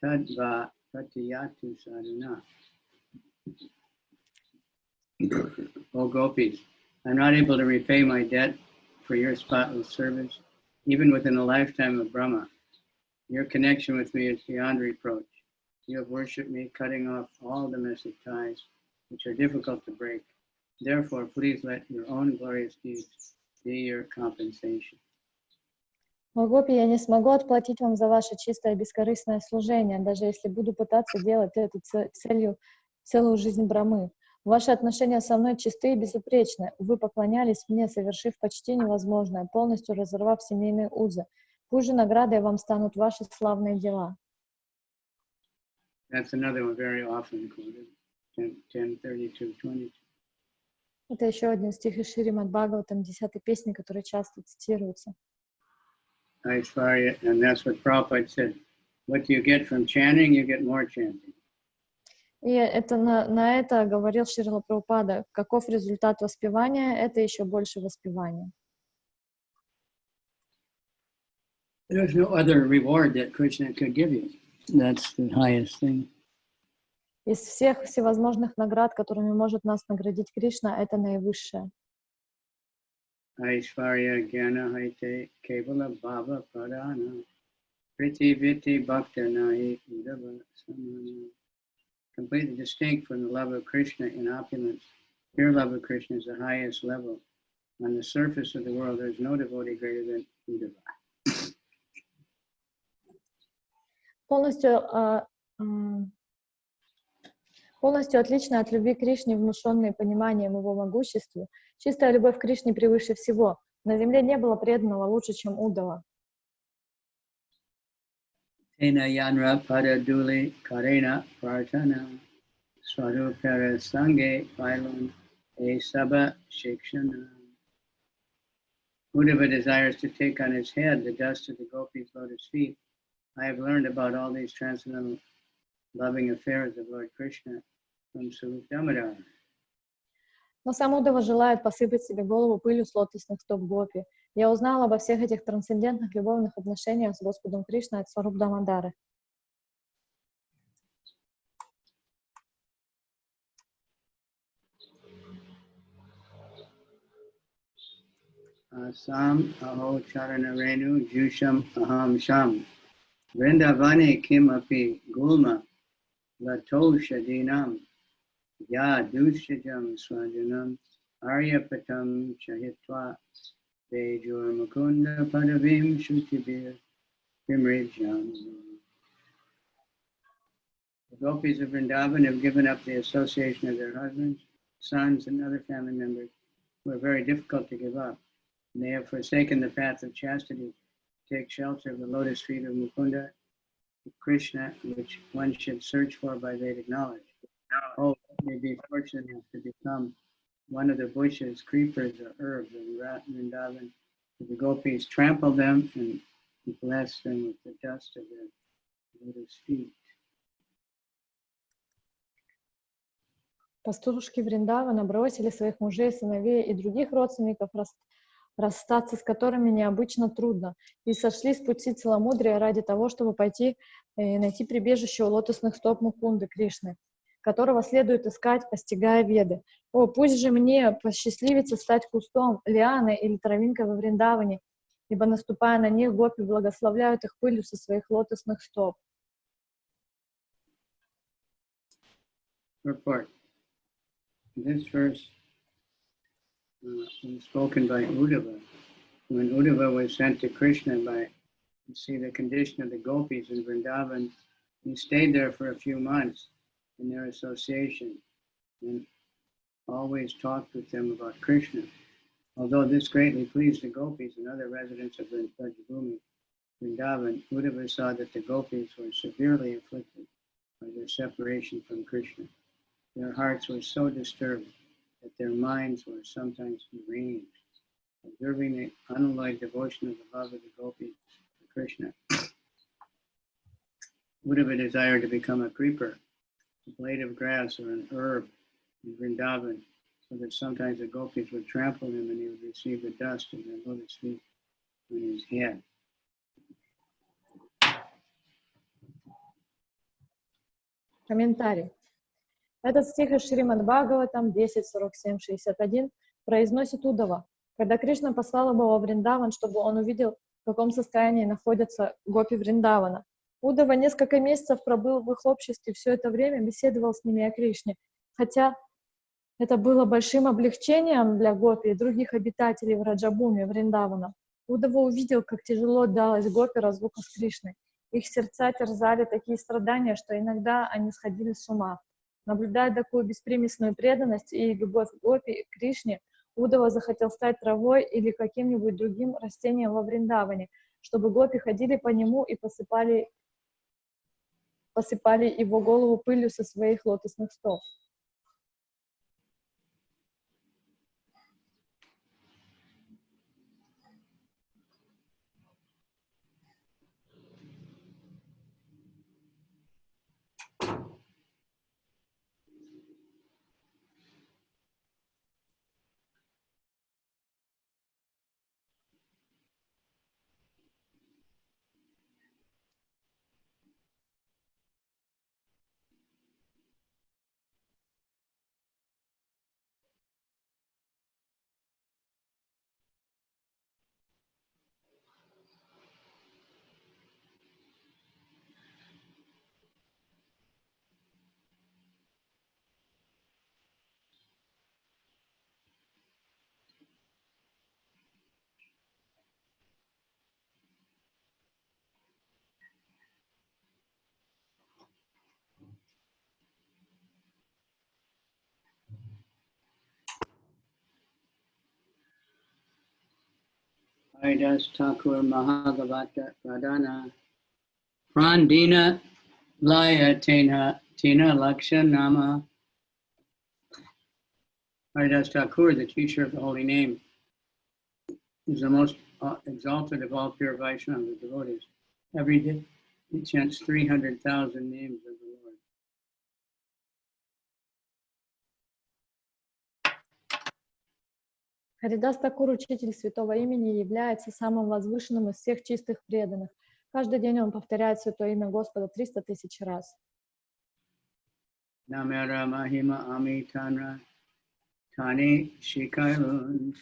tadva patiyatu sadhana. O gopis, I'm not able to repay my debt for your spotless service, even within the lifetime of Brahma. Your connection with me is beyond reproach. You have worshipped me, cutting off all domestic ties, which are difficult to break. Therefore, please let your own glorious deeds be your compensation. О гопи, я не смогу отплатить вам за ваше чистое бескорыстное служение, даже если буду пытаться делать это целую жизнь Брамы. Ваши отношения со мной чисты и безупречны. Вы поклонялись мне, совершив почти невозможное, полностью разорвав семейные узы. Пусть же наградой вам станут ваши славные дела. That's another one very often quoted, 10:32:22. Это еще один стих из Шримад Бхагаватам, 10-й песни, который часто цитируется. And that's what Prabhupada said. What you get from chanting, you get more chanting. И это на это говорил Шрила Прабхупада. Каков результат воспевания, это еще больше воспевания. There's no other reward that Krishna could give you. That's the highest thing. Из всех всевозможных наград, которыми может нас наградить Кришна, это наивысшее. Aishvarya Gyana Haite Kevala Bhava Pradana Priti Viti Bhakta Nahi Udava Samana. Completely distinct from the love of Krishna in opulence, pure love of Krishna is the highest level. On the surface of the world, there is no devotee greater than Udava. Полностью отлично от любви к Кришне, внушенной пониманием его могущества, чистая любовь к Кришне превыше всего. На земле не было преданного лучше, чем Удава. Tena yanra pada duli karena prarthana swarupara sange pailon e saba shikshana. Uddhava desires to take on his head the dust of the gopis' lotus feet. I have learned about all these transcendental loving affairs of Lord Krishna from Swarup Damodar. Но сам Удава желает посыпать себе голову пылью с лотосных стоп гопи. Я узнал обо всех этих трансцендентных любовных отношениях с Господом Кришной от Сваруб Дамодары. Asam aho charana renu jusham aham sham. Vrindavane kim api gulma lato shadinam. Ya dushajam swajanam aryapatam chahitva. Vejur mukunda padavim shutibir vimrijam. The gopis of Vrindavan have given up the association of their husbands, sons, and other family members who are very difficult to give up. And they have forsaken the path of chastity to take shelter of the lotus feet of Mukunda, Krishna, which one should search for by Vedic knowledge. Oh, may be fortunate enough to become one of the bushes, creepers, or herbs in Vrindavan. The gopis trample them and bless them with the dust of their lotus feet. Пастушки Вриндавана бросили своих мужей, сыновей и других родственников, расстаться с которыми необычно трудно, и сошли с пути целомудрия ради того, чтобы пойти и найти прибежище у лотосных стоп Мукунды Кришны, которого следует искать, постигая Веды. О, пусть же мне посчастливится стать кустом, лианой или травинкой во Вриндаване, ибо, наступая на них, гопи благословляют их пылью со своих лотосных стоп. Report. This verse was spoken by Uddhava when Uddhava was sent to Krishna to see the condition of the gopis in Vrindavan, he stayed there for a few months in their association and always talked with them about Krishna. Although this greatly pleased the gopis and other residents of Vrajabhumi, Vrindavan, Uddhava saw that the gopis were severely afflicted by their separation from Krishna. Their hearts were so disturbed that their minds were sometimes deranged. Observing the unalloyed devotion of the love of the gopis to Krishna, Uddhava desired to become a creeper, a blade of grass, or an herb in Vrindavan, so that sometimes the gopis would trample him and he would receive the dust of their lotus feet on his head. Комментарий. Этот стих из Шримад Бхагаватам 10.47.61 произносит Уддава, когда Кришна послал его во Вриндаван, чтобы он увидел, в каком состоянии находятся гопи Вриндавана. Уддава несколько месяцев пробыл в их обществе, все это время беседовал с ними о Кришне. Хотя это было большим облегчением для гопи и других обитателей Враджабхуми, Вриндавана. Уддава увидел, как тяжело далась гопи разлука с Кришной. Их сердца терзали такие страдания, что иногда они сходили с ума. Наблюдая такую беспримесную преданность и любовь гопи к Кришне, Уддава захотел стать травой или каким-нибудь другим растением во Вриндаване, чтобы гопи ходили по нему и посыпали его голову пылью со своих лотосных стоп. Haridas Thakur Mahagavata Pradana Prandina Laya Tena Laksha Nama. Haridas Thakur, the teacher of the holy name, is the most exalted of all pure Vaishnava devotees. Every day he chants 300,000 names of the Lord. Харидас Такур, учитель святого имени, является самым возвышенным из всех чистых преданных. Каждый день он повторяет святое имя Господа 300 000 раз. Namera Mahima Amitana Tani Shikailun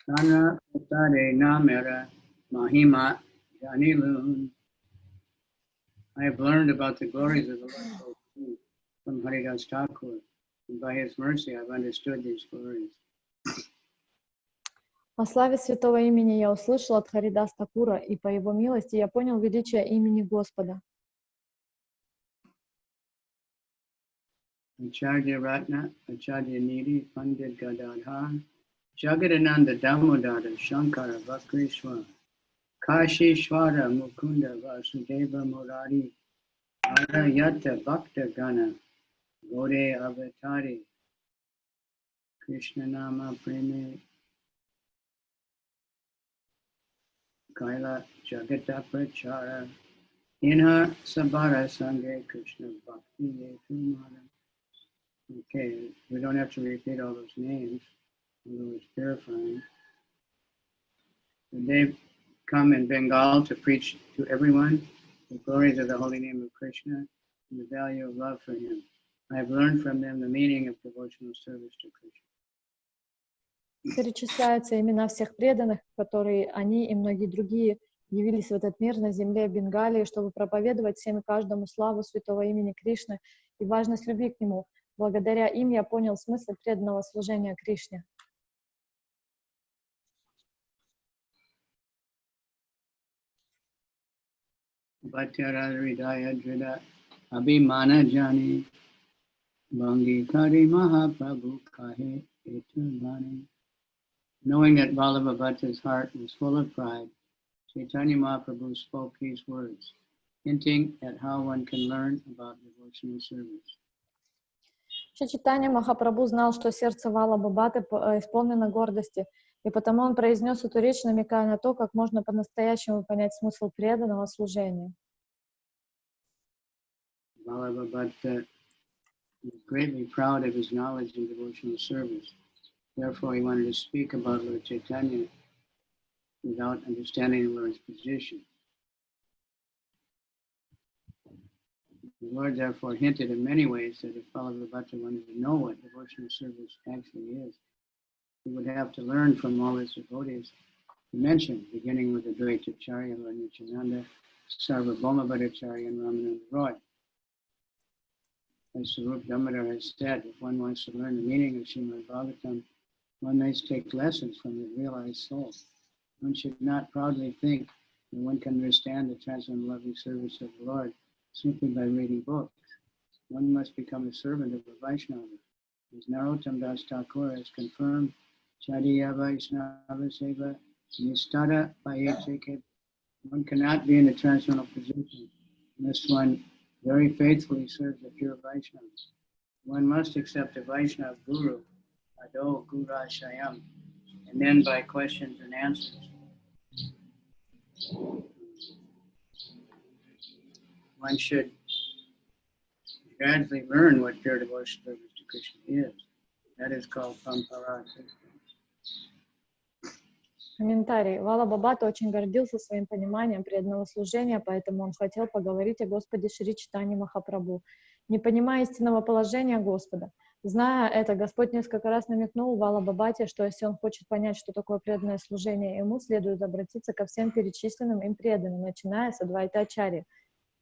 Tana Patare Namera Mahima Janilun. I have learned about the glories of the Lord from Haridas Thakur, and by his mercy I have understood these glories. О славе святого имени я услышал от Харидас Такура, и по его милости я понял величие имени Господа. Acharya Ratna, Acharya Nidhi, Pandit Gadadhar, Jagadananda Damodara, Shankara Vakrishwara, Kashishwara Mukunda Vasudeva Murari, Arayata Bhakta Gana, Gode Avatari, Krishna Nama Preme, Kaila Jagata Prachara, Inha Sabara Sanghe Krishna Bhakti Yetumara. Okay, we don't have to repeat all those names, although it's purifying. They've come in Bengal to preach to everyone the glories of the holy name of Krishna and the value of love for him. I have learned from them the meaning of devotional service to Krishna. Перечисляются имена всех преданных, которые они и многие другие явились в этот мир на земле Бенгалии, чтобы проповедовать всем и каждому славу святого имени Кришны и важность любви к нему. Благодаря им я понял смысл преданного служения Кришне. Bhattara Hridaya Drida Abhimana Jani Bhangi Kari Mahaprabhu Kahe Etavani. Knowing that Vallabha Bhatta's heart was full of pride, Chaitanya Mahaprabhu spoke these words, hinting at how one can learn about devotional service. Чайтанья Махапрабху знал, что сердце Валлабхи Бхатты исполнено гордости, и потому он произнес эту речь, намекая на то, как можно по-настоящему понять смысл преданного служения. Vallabha Bhatta was greatly proud of his knowledge in devotional service. Therefore, he wanted to speak about Lord Chaitanya without understanding the Lord's position. The Lord therefore hinted in many ways that if Vallabha Bhatta wanted to know what devotional service actually is, he would have to learn from all his devotees he mentioned, beginning with the Ddvaitacharya, Lord Nityananda, Sarvabhauma Bhattacharya, and Ramananda Roy. As Sarup Damodar has said, if one wants to learn the meaning of Srimad Bhagavatam, one must take lessons from the realized soul. One should not proudly think that one can understand the transcendental loving service of the Lord simply by reading books. One must become a servant of the Vaishnava. As Narottam Das Thakur has confirmed, Chadiya Vaishnava Seva Nistada Payacheke. One cannot be in a transcendental position unless one very faithfully serves the pure Vaishnavas. One must accept a Vaishnava Guru, Ado Gura Shayam, and then by questions and answers. One should gradually learn what pure devotion service to Krishna is. That is called Pampara. Комментарий. Валлабхи Бхатта очень гордился своим пониманием преданного служения, поэтому он хотел поговорить о Господе Шри Чайтаньи Махапрабху, не понимая истинного положения Господа. Зная это, Господь несколько раз намекнул Валлабхи Бхатте, что если он хочет понять, что такое преданное служение, ему следует обратиться ко всем перечисленным им преданным, начиная с Адвайта-ачарьи,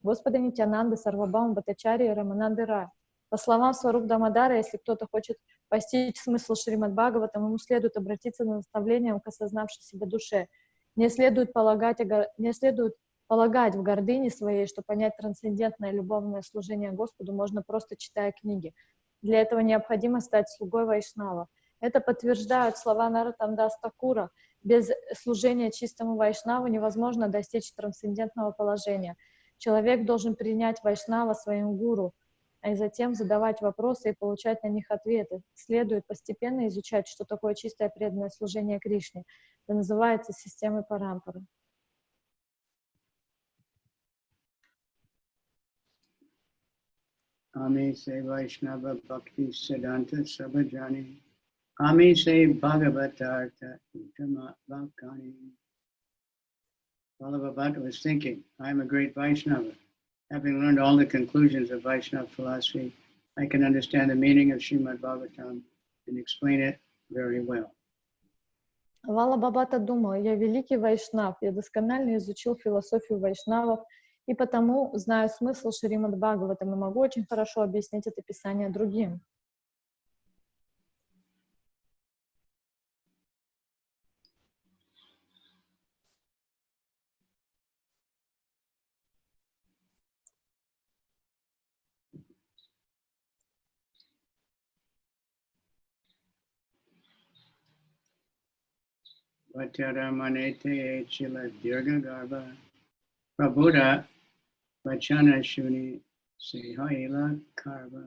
Господа Нитьянанды, Сарвабхаума Бхаттачарьи и Рамананды Рая. По словам Сварупа Дамодара, если кто-то хочет постичь смысл Шримад Бхагаватам, ему следует обратиться за наставлением к осознавшей себя душе. Не следует полагать в гордыне своей, что понять трансцендентное любовное служение Господу можно просто читая книги. Для этого необходимо стать слугой Вайшнава. Это подтверждают слова Нароттама Даса Такура. Без служения чистому Вайшнаву невозможно достичь трансцендентного положения. Человек должен принять Вайшнава своим гуру, и затем задавать вопросы и получать на них ответы. Следует постепенно изучать, что такое чистое преданное служение Кришне. Это называется системой парампары. Ame se Vaishnava Bhakti Siddhanta Sabhajani. Ame se Bhagavatartha Uttama Bhakani. Vallabha Bhatta was thinking, I am a great Vaishnava. Having learned all the conclusions of Vaishnava philosophy, I can understand the meaning of Srimad Bhagavatam and explain it very well. Валлабхи Бхатта думал, я великий Вайшнав, я досконально изучил философию Вайшнавов, и потому знаю смысл Шримад Бхагаватам и могу очень хорошо объяснить это писание другим. Vatara manete chila dirga garba prabhuda vachana shuni sehaila karva.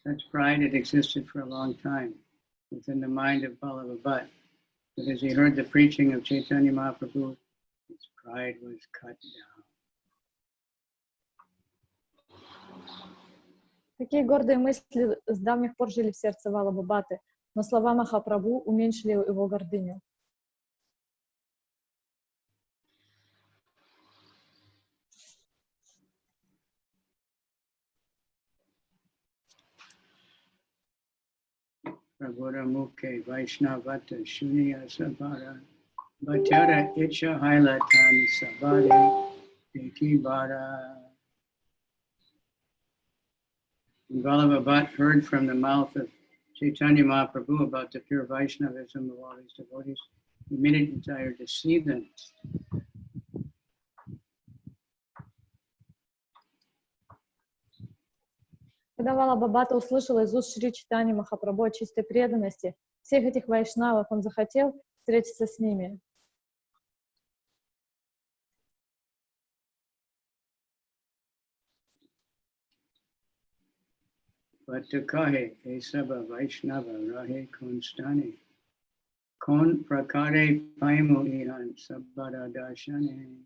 Such pride had existed for a long time within the mind of Vallabha Bhatta, but as he heard the preaching of Chaitanya Mahaprabhu, his pride was cut down. Такие гордые мысли с давних пор жили в сердце Валлабхи Бхатты, но слова Махапрабху уменьшили его гордыню. Prabhuda mukhe Vaishnavata Shunya Sabara Bhattara Icha Hailatan Sabari Eki Bara. When Vallabha Bhatta heard from the mouth of Chaitanya Mahaprabhu about the pure Vaishnavism of all his devotees, immediate desire to see them. Когда Валлабхи Бхатта услышал из уст Шри Чайтаньи Махапрабху о чистой преданности всех этих вайшнавов, он захотел встретиться с ними. Bhaṭṭa kahe esaba vaishnava rahe konstane kon prakare paimo ihan sabbara darshane.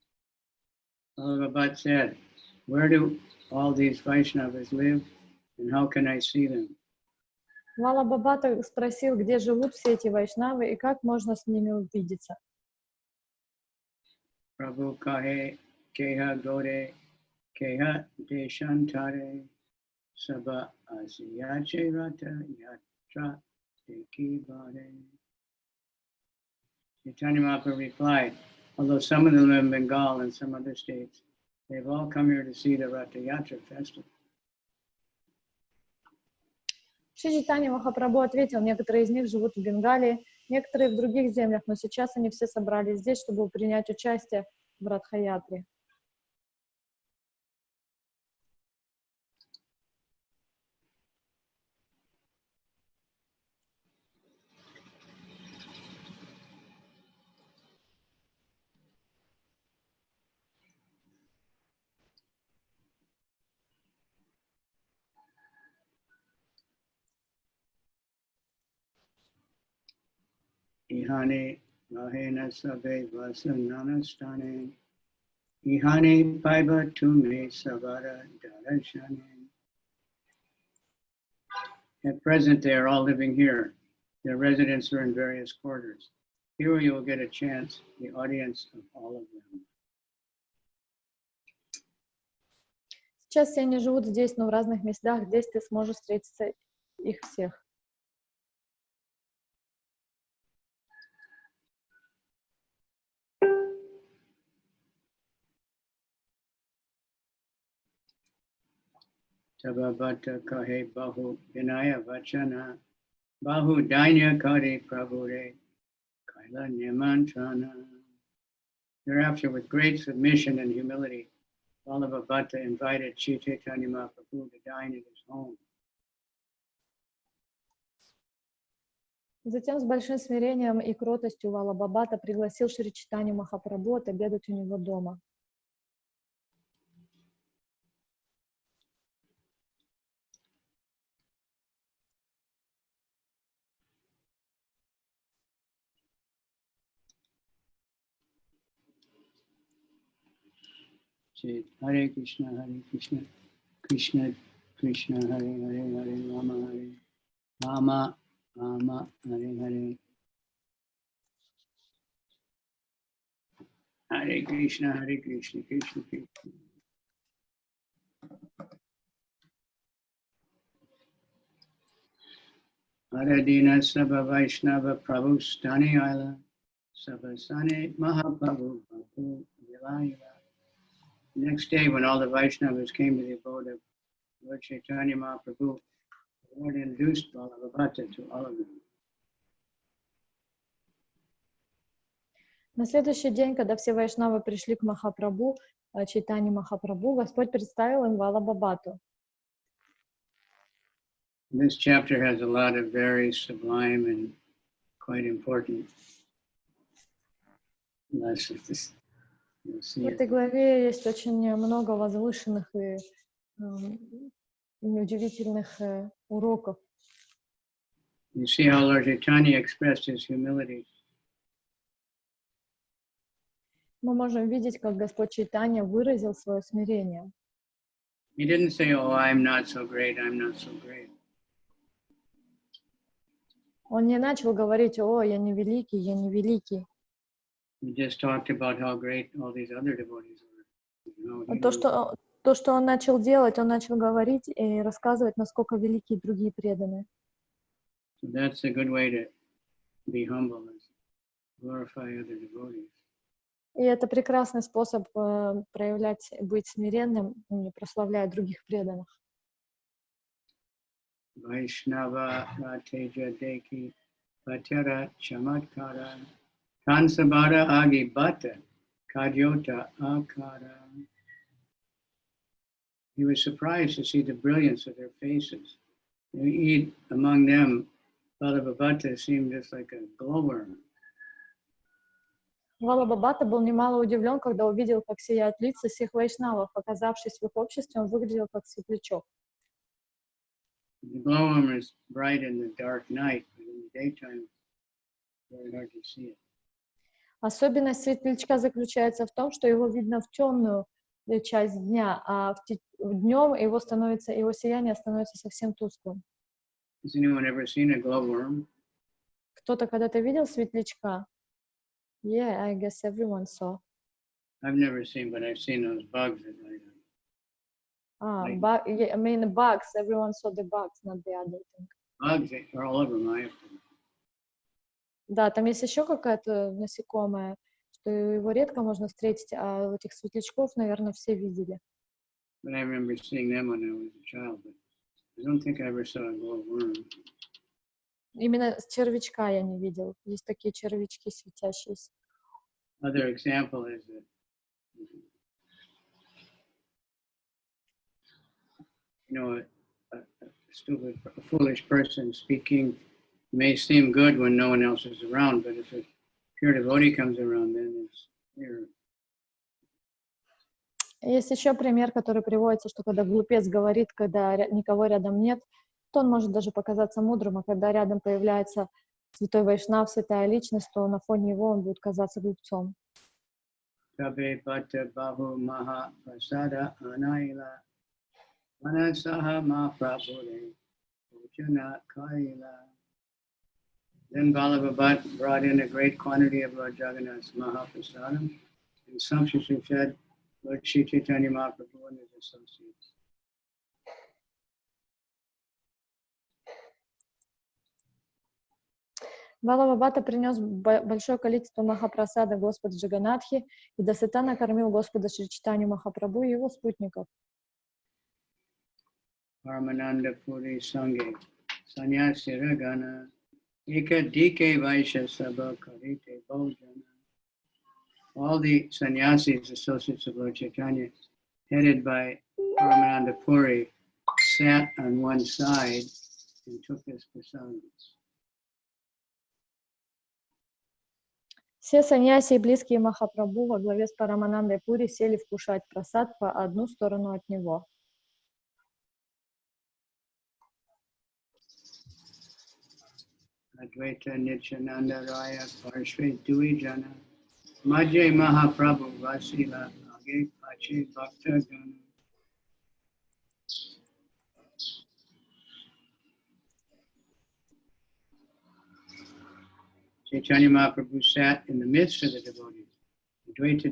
Vallabha Bhatta said, where do all these Vaishnavas live and how can I see them? Валлабхи Бхатта спросил, где живут все эти вайшнавы и как можно с ними увидеться. Prabhu kahe keha gode keha deshantare sabha asiyacharita yatra deki bhare. Chaitanya Mahaprabhu replied, although some of them live in Bengal and some other states, they've all come here to see the Ratha Yatra festival. Шри Чайтанья Махапрабху ответил, некоторые из них живут в Бенгалии, некоторые в других землях, но сейчас они все собрались здесь, чтобы принять участие в Радха-ятре. Ihane Mahena Sabe Vasananastane Ihane Paiba Tume Savara Darashane. At present, they are all living here. Their residents are in various quarters. Here you will get a chance, the audience of all of them. Сейчас все они живут здесь, но в разных местах. Здесь ты сможешь встретиться их всех. Taba Bhatta kahe bahu vinaya vachana bahu dainya kare prabhure kaila nimantrana. Thereafter, with great submission and humility, Vallabha Bhatta invited Chaitanya Mахапрабху to dine at his home. Затем с большим смирением и кротостью Валлабхи Бхатта пригласил Шри Чайтанью Махапрабху отобедать у него дома. Hare Krishna, Krishna Krishna, Hare Hare, Hare Rama, Rama, Hare Hare. Hare Krishna, Krishna Krishna. Aradina Sabha Vaishnava Prabhu Stani Aila Sabha Sani Mahāprabhu Bhaṭṭa Vilayila. The next day, when all the Vaishnavas came to the abode of Lord Chaitanya Mahaprabhu, the Lord introduced Vallabha Bhatta to all of them. На следующий день, когда все вайшнавы пришли к Махапрабху, Чайтаньи Махапрабху, Господь представил им Валлабхи Бхатту. This chapter has a lot of very sublime and quite important lessons. В этой главе есть очень много возвышенных и удивительных уроков. You see how Lord Chaitanya expressed his humility. Мы можем видеть, как Господь Чайтанья выразил свое смирение. He didn't say, oh, I'm not so great, I'm not so great. Он не начал говорить, о, я не великий, я не великий. He just talked about how great all these other devotees were. То, что он начал делать, он начал говорить и рассказывать, насколько велики другие преданные. So that's a good way to be humble, is glorify other devotees. И это прекрасный способ проявлять, быть смиренным, прославляя других преданных. Vaishnava Rateja Deki Vatera Chamatkara Kansabara agi bhatta, kadyota akara. He was surprised to see the brilliance of their faces. And among them, Vallabhi Bhattta seemed just like a glowworm. Валлабхи Бхатта был немало удивлен, когда увидел, как сияют лица всех вайшнавов. Оказавшись в их обществе, он выглядел как светлячок. The glowworm is bright in the dark night, but in the daytime, it's very hard to see it. Особенность светлячка заключается в том, что его видно в темную часть дня, а днем его сияние становится совсем тусклым. Has anyone ever seen a glowworm? Кто-то когда-то видел светлячка? Yeah, I guess everyone saw. I've never seen, but I've seen those bugs at night. I mean the bugs. Everyone saw the bugs, not the other thing. Bugs are all over Mahāprabhu. Да, там есть еще какая-то насекомое, что его редко можно встретить, а этих светлячков, наверное, все видели. But I remember seeing them when I was a child, but I don't think I ever saw a glowworm. Именно червячка я не видел. Есть такие червячки светящиеся. Another example is that a foolish person speaking may seem good when no one else is around, but if a pure devotee comes around, then it's clear. Есть еще пример, который приводится, что когда глупец говорит, когда никого рядом нет, то он может даже показаться мудрым, а когда рядом появляется святой вайшнав, святая личность, то на фоне его он будет казаться глупцом. Bhaṭṭa bahu maha prasada Антья-лила manasaha Mahāprabhu bhojana kaila. Then Vallabha Bhatta brought in a great quantity of Lord Jagannath's Mahaprasadam and sumptuously fed Lord Chaitanya Mахапрабху and his associates. Валлабхи Бхатта принес большое количество махапрасада Господа Джаганатхи и досыта накормил Господа Шри Чайтанью Махапрабху и его спутников. Paramananda Puri Sange Sanyasi Ragana Eka Dike Vaisha Sabha Karite Bhojana. All the sannyasis, associates of Lord Chaitanya, headed by Paramananda Puri, sat on one side and took his prasadam. Все саньяси и близкие Махапрабху во главе с Параманандой Пури сели вкушать прасад по одну сторону от него. Advaita Nityananda Raya Parshve Duijana Madhya Mahāprabhu Vasila Age Pache Bhaṭṭa Gana. Chaitanya Mahaprabhu sat in the midst of the devotees. Advaita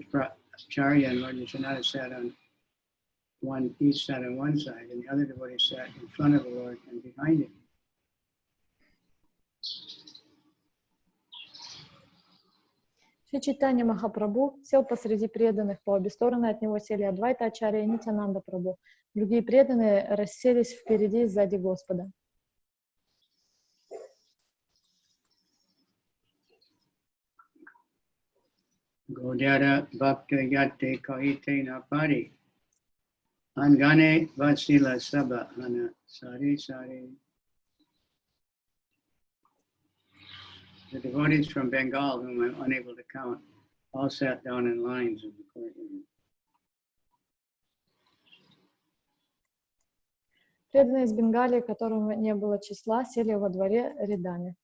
Acharya and Lord Nityananda sat on each sat on one side, and the other devotees sat in front of the Lord and behind him. Шри Чайтанья Махапрабху сел посреди преданных, по обе стороны от него сели Адвайта Ачарья и Нитьянанда Прабху. Другие преданные расселись впереди и сзади Господа. Godara Bhakta Yate Kahite Napari Angane Vasila Sabha Ana Sari Sari. The devotees from Bengal, whom I'm unable to count, all sat down in lines in the courtyard. Преданные из Бенгалии, которым не было числа, сели во дворе рядами.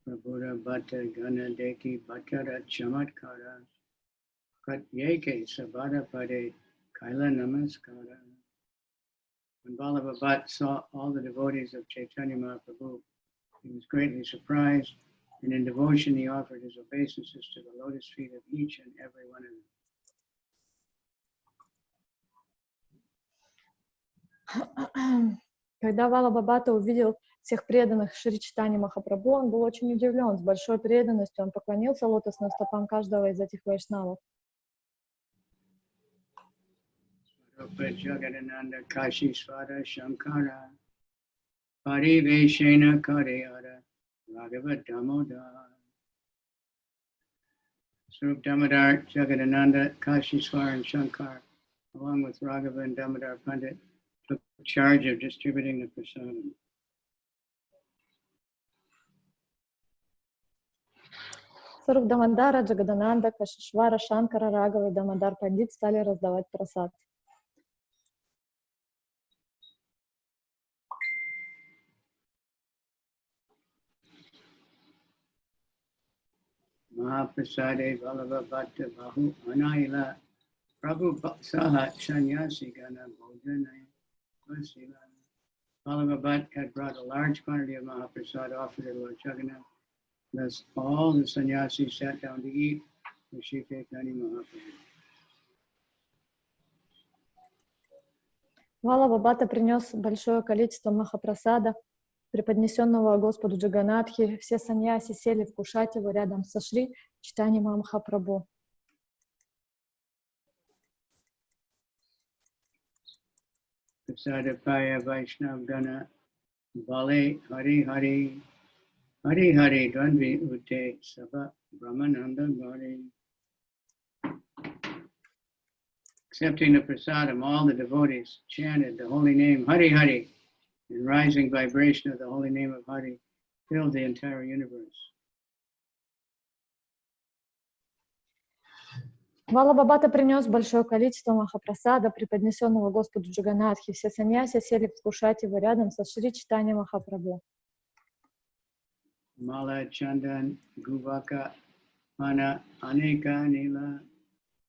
Prabhuda Bhatta Gana Deki Bhattara Chamatkara Katyeke Sabhada Pade Kaila Namaskara. When Vallabha Bhatta saw all the devotees of Chaitanya Mahaprabhu, he was greatly surprised, and in devotion he offered his obeisances to the lotus feet of each and every one of them. Когда Валлабхи Бхатта увидел всех преданных Шри Чайтаньи Махапрабху, он был очень удивлен. С большой преданностью он поклонился лотосным стопам каждого из этих вайшнавов. Pariveshena Kareyara Raghava Damodar. Swarup Damodar, Jagadananda, Kashishwar, and Shankar, along with Raghava and Damodar Pandit, took charge of distributing the prasadam. Саруп Дамодара, Джагадананда, Кашишвара, Шанкара, Рагава и Дамодар Пандит стали раздавать прасад. Mahaprasade Vallabha Bhaṭṭa Bahu Anayila Prabhu Saha Sanyasi Gana Bhojanaya Vasila. Vallabha Bhatta had brought a large quantity of Mahaprasad offered to Lord Jagannath. Thus all the sannyasis sat down to eat with Sri Chaitanya Mahaprabhu. Валлабха Бхатта принес большое количество махапрасада, преподнесенного Господу Джаганатхи. Все саньяси сели вкушать его рядом со Шри Чайтаньей Махапрабху. Prasadapaya Vaishnav Gana Bale Hari Hari Hari Hari Dvandvi Ute Sabha Brahmananda Bari. Accepting the prasadam, all the devotees chanted the holy name Hari Hari, and rising vibration of the holy name of Hari filled the entire universe. Валлабха Бхатта принес большое количество махапрасада, преподнесенного Господу Джаганатхи. Все саньяси сели вкушать его рядом со Шри Чайтаньей Махапрабху. Mala Chandan Guvaka Mana Aneka Nila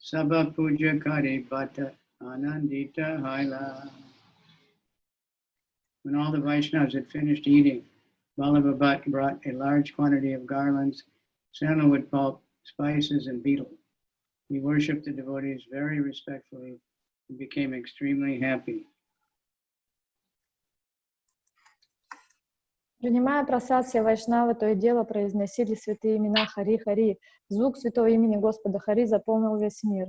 Sabha Puja Kari Bhatta Anandita Haila. When all the Vaishnavas had finished eating, Vallabha Bhatta brought a large quantity of garlands, sandalwood pulp, spices, and betel. He worshipped the devotees very respectfully and became extremely happy. Принимая прасад, все вайшнавы то и дело произносили святые имена Хари Хари. Звук святого имени Господа Хари заполнил весь мир.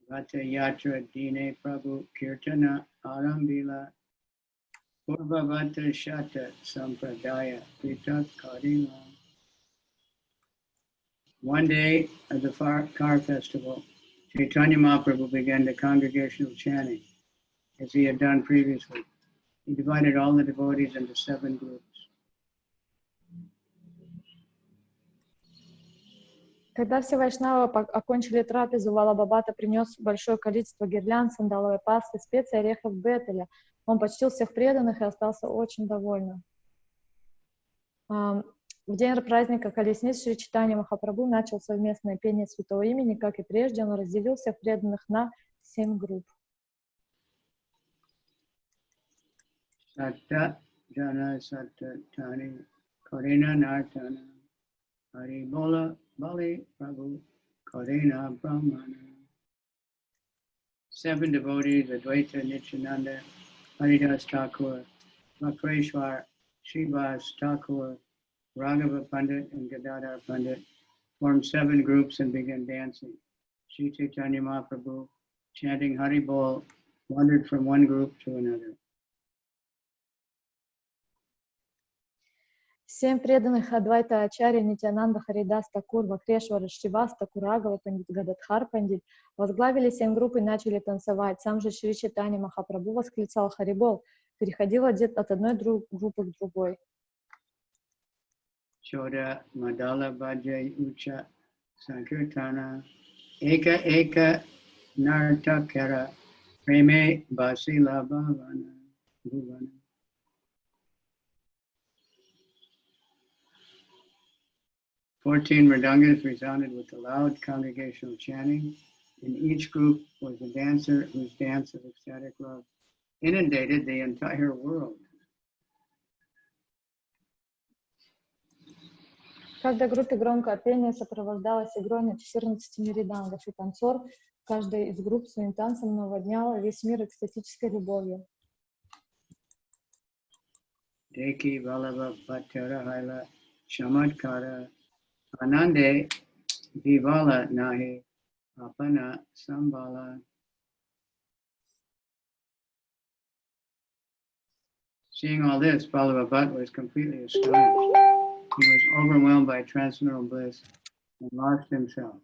Vata Yatra Dine Prabhu Kirtana Arambila Purvavata Shata Sampradaya Pritak Karila. One day at the car festival, Chaitanya Mahaprabhu began the congregational chanting, as he had done previously. He divided all the devotees into 7 groups. Когда все вайшнавы окончили трапезу, Валлабха Бхатта принес большое количество гирлянд, сандаловой пасты, специй, орехов бетеля. Он почтил всех преданных и остался очень довольным. В день праздника колесниц Шри Чайтанья Махапрабху начал совместное пение святого имени. Как и прежде, он разделил всех преданных на 7 групп. Satta Jana Satta Tani Karina Nartana Hari Bola Bali Prabhu Karina Brahmana. 7 devotees, Advaita Nityananda, Haridas Thakur, Makreshwar, Srivas Thakur, Raghava Pandit, and Gadadhar Pandit formed 7 groups and began dancing. Sri Chaitanya Mahaprabhu, chanting Hari Bol, wandered from one group to another. 7 преданных Адвайта Ачарья, Нитянанда, Харидас Такур, Вакрешвара, Шривас Такур, Рагава Пандит, Гададхар Пандит возглавили 7 групп и начали танцевать. Сам же Шри Чайтанья Махапрабху восклицал Харибол, переходил от одной группы к другой. Choda Madala Bhajay Ucha Sankirtana Eka Eka Nartakara Preme Basila Bhavana Bhuvana. 14 mridangas resounded with the loud congregational chanting. In each group was a dancer whose dance of ecstatic love inundated the entire world. В каждой группе громкое пение сопровождалось игрой на 14 миридангах, и танцор каждой из групп своим танцем наводнял весь мир экстатической любовью. Deki Vallabha Bhattara Chamatkara Anande Vivala Nahi Apana Sambala. Seeing all this, Vallabha Bhatta was completely astonished. He was overwhelmed by transcendental bliss and lost himself.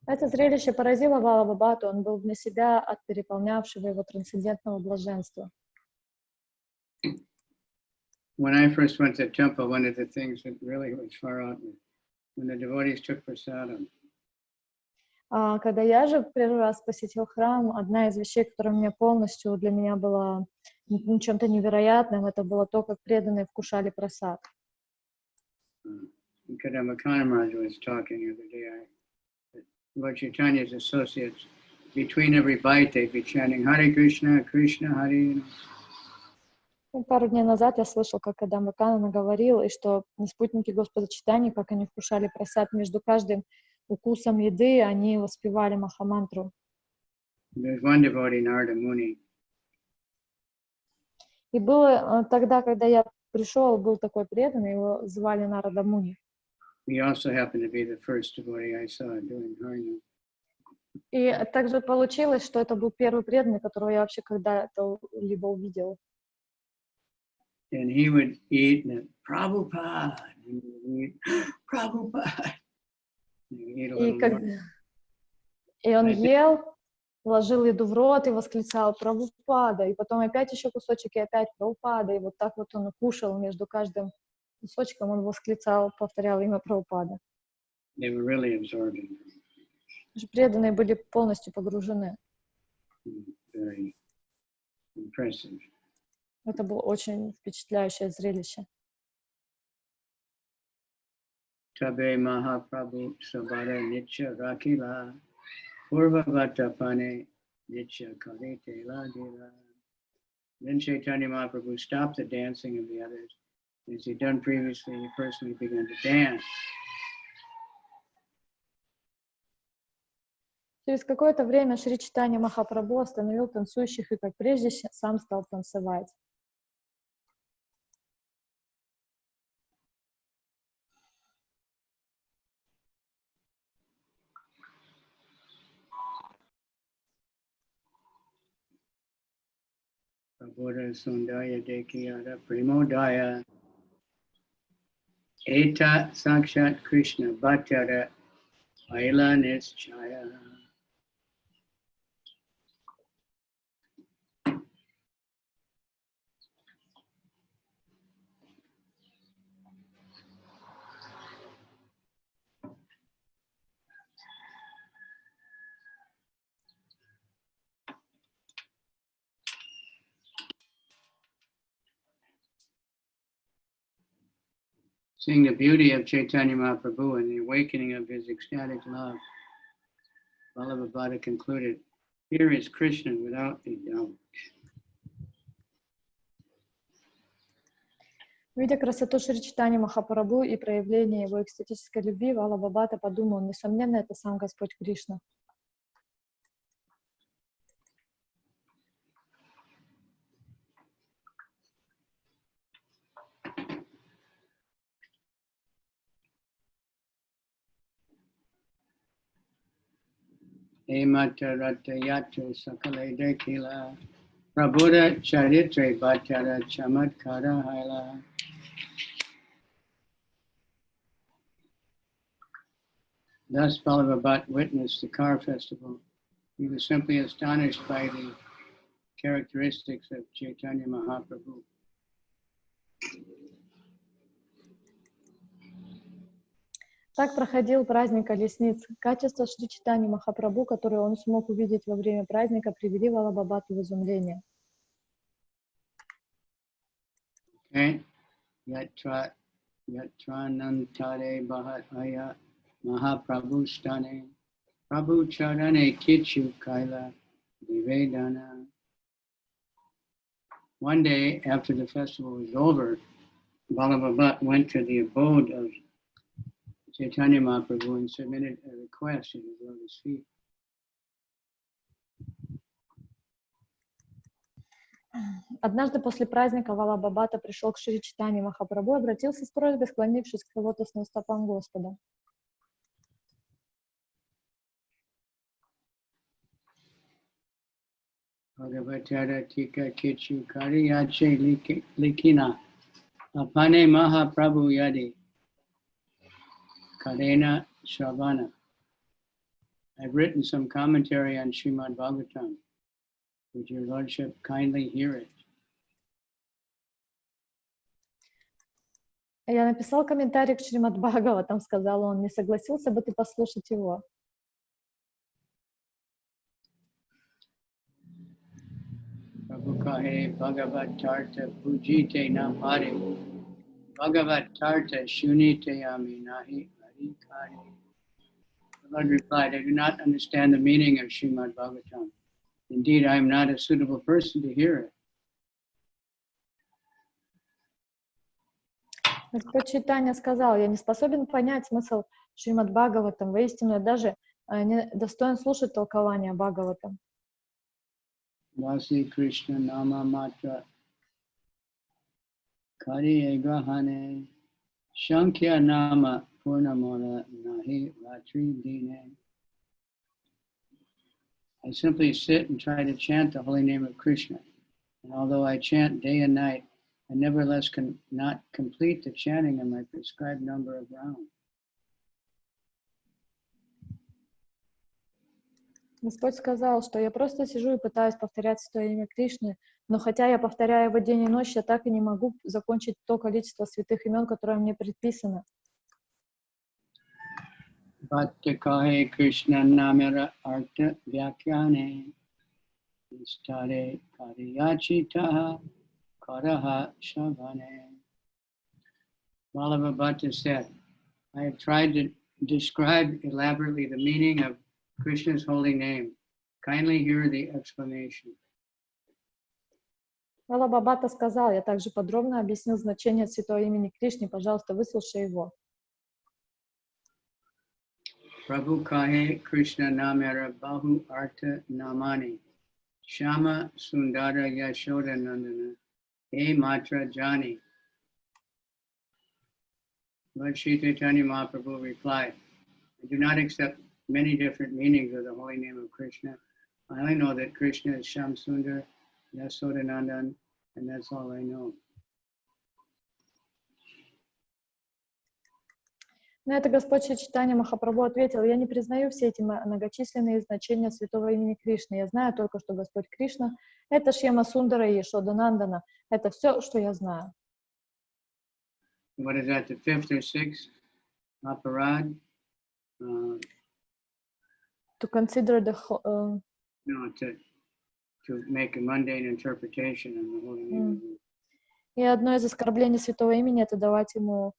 Это зрелище поразило Валлабхи Бхатту, он был вне себя от переполнявшего его трансцендентного блаженства. When I first went to the temple, one of the things that really was far out, when the devotees took prasadam. Когда я же в первый раз посетил храм, одна из вещей, которая мне полностью для меня была чем-то невероятным, это было то, как преданные вкушали прасад. Karitamrita was talking the other day. Lord Chaitanya's associates, between every bite, they'd be chanting Hare Krishna, Krishna Hare. Пару дней назад я слышал, как Кадамбакана говорил, и что спутники Господа Чайтаньи, как они вкушали прасад, между каждым укусом еды они воспевали Махамантру. There's one devotee, Narada Muni. И было тогда, когда я пришел, был такой преданный, его звали Нарада Муни. He also happened to be the first devotee I saw doing Harina. И также получилось, что это был первый преданный, которого я вообще когда-то либо увидел. And he would eat and Prabhupada, he would eat, Prabhupada. И он ел, ложил еду в рот и восклицал Прабхупада, и потом опять еще кусочек, и опять Прабхупада, и вот так вот он кушал между каждым кусочком, он восклицал, повторял имя Прабхупада. They were really absorbing. Преданные были полностью погружены. Very impressive. Это было очень впечатляющее зрелище. Tabe Mahāprabhu Sabara Nitya Rakila Purva Vatapane Nitya Caritamrita. Then Chaitanya Mahaprabhu stopped the dancing of the others. As he'd done previously, he personally began to dance. Через какое-то время Шри Чайтанья Махапрабху остановил танцующих и, как прежде, сам стал танцевать. Prabhupada Sundaya Dekiyada Primodaya Eta Sakshat Krishna Bhattara Aila Nischaya. Seeing the beauty of Chaitanya Mahaprabhu and the awakening of his ecstatic love, Vallabha Bhata concluded, here is Krishna without a doubt. Видя красоту Шри Чайтаньи Махапрабху и проявление его экстатической любви, Валлабхи Бхатта подумал, несомненно, это сам Господь Кришна. Emata Ratayatu Sakale Dekila Prabhuda Charitre Bhattara Chamatkara Haila. Thus Vallabha Bhatta witnessed the car festival. He was simply astonished by the characteristics of Chaitanya Mahaprabhu. Так проходил праздник колесниц. Качества Шри Чайтаньи Махапрабху, которые он смог увидеть во время праздника, привели Валлабхи Бхатту в изумление. Okay. Yatranantare Bhattaya Mahaprabhu Stane Prabhu Charane Kichu Kaila Nivedana. One day after the festival was over, Vallabha Bhatta went to the abode of Chaitanya Mahaprabhu and submitted a request at his lotus feet. Однажды после праздника Валлабхи Бхатта пришел к Шри Чайтаньи Махапрабху и обратился с просьбой, склонившись к лотосным стопам Господа. Bhagavatara tika kichu kariyache likina apane Mahāprabhu yadi karena shravana. I've written some commentary on Srimad Bhagavatam. Would your lordship kindly hear it? Я написал комментарий к Шримад Бхагаватам, сказал он, не согласился бы ты послушать его? Prabhu kahe Bhagavat Tartha Pujite na pare Bhagavat Tartha Shunite Ami Nahi Hari Kare. The Lord replied, I do not understand the meaning of Srimad Bhagavatam. Indeed, I am not a suitable person to hear it. Господь Чайтанья сказал, я не способен понять смысл Шримад Бхагаватам, воистину я даже не достоин слушать толкования Бхагаватам. Vasi Krishna Nama Matra Kari Egrahane Shankya Nama Purnamona Nahi Ratri Dine. I simply sit and try to chant the holy name of Krishna. And although I chant day and night, I nevertheless cannot complete the chanting in my prescribed number of rounds. Господь сказал, что я просто сижу и пытаюсь повторять святое имя Кришны, но хотя я повторяю его день и ночь, я так и не могу закончить то количество святых имен, которое мне предписано. Bhaṭṭa kahe Krishna namera artha vyakyane istare kariyachitaha karaha shavane. Vallabha Bhatṭa said, I have tried to describe elaborately the meaning of Krishna's holy name. Kindly hear the explanation. Валлабхи Бхатта сказал, я также подробно объяснил значение святого имени Кришны, пожалуйста, выслушай его. Prabhu kahe Krishna namera bahu artha namani Shama Sundara Yashoda Nandana E Matra Jani. Lord Sri Chaitanya Mahaprabhu replied, I do not accept many different meanings of the holy name of Krishna. I only know that Krishna is Sham Sundar, Yasoda Nandan, and that's all I know. На это Господь Шри Чайтанья Махапрабху ответил, я не признаю все эти многочисленные значения святого имени Кришны. Я знаю только, что Господь Кришна — это Шьяма Сундара и Яшода Нандана. Это все, что я знаю. What is that, the fifth or sixth aparad? To consider the... No, to make a mundane interpretation of the holy name. И одно из оскорблений святого имени — это давать ему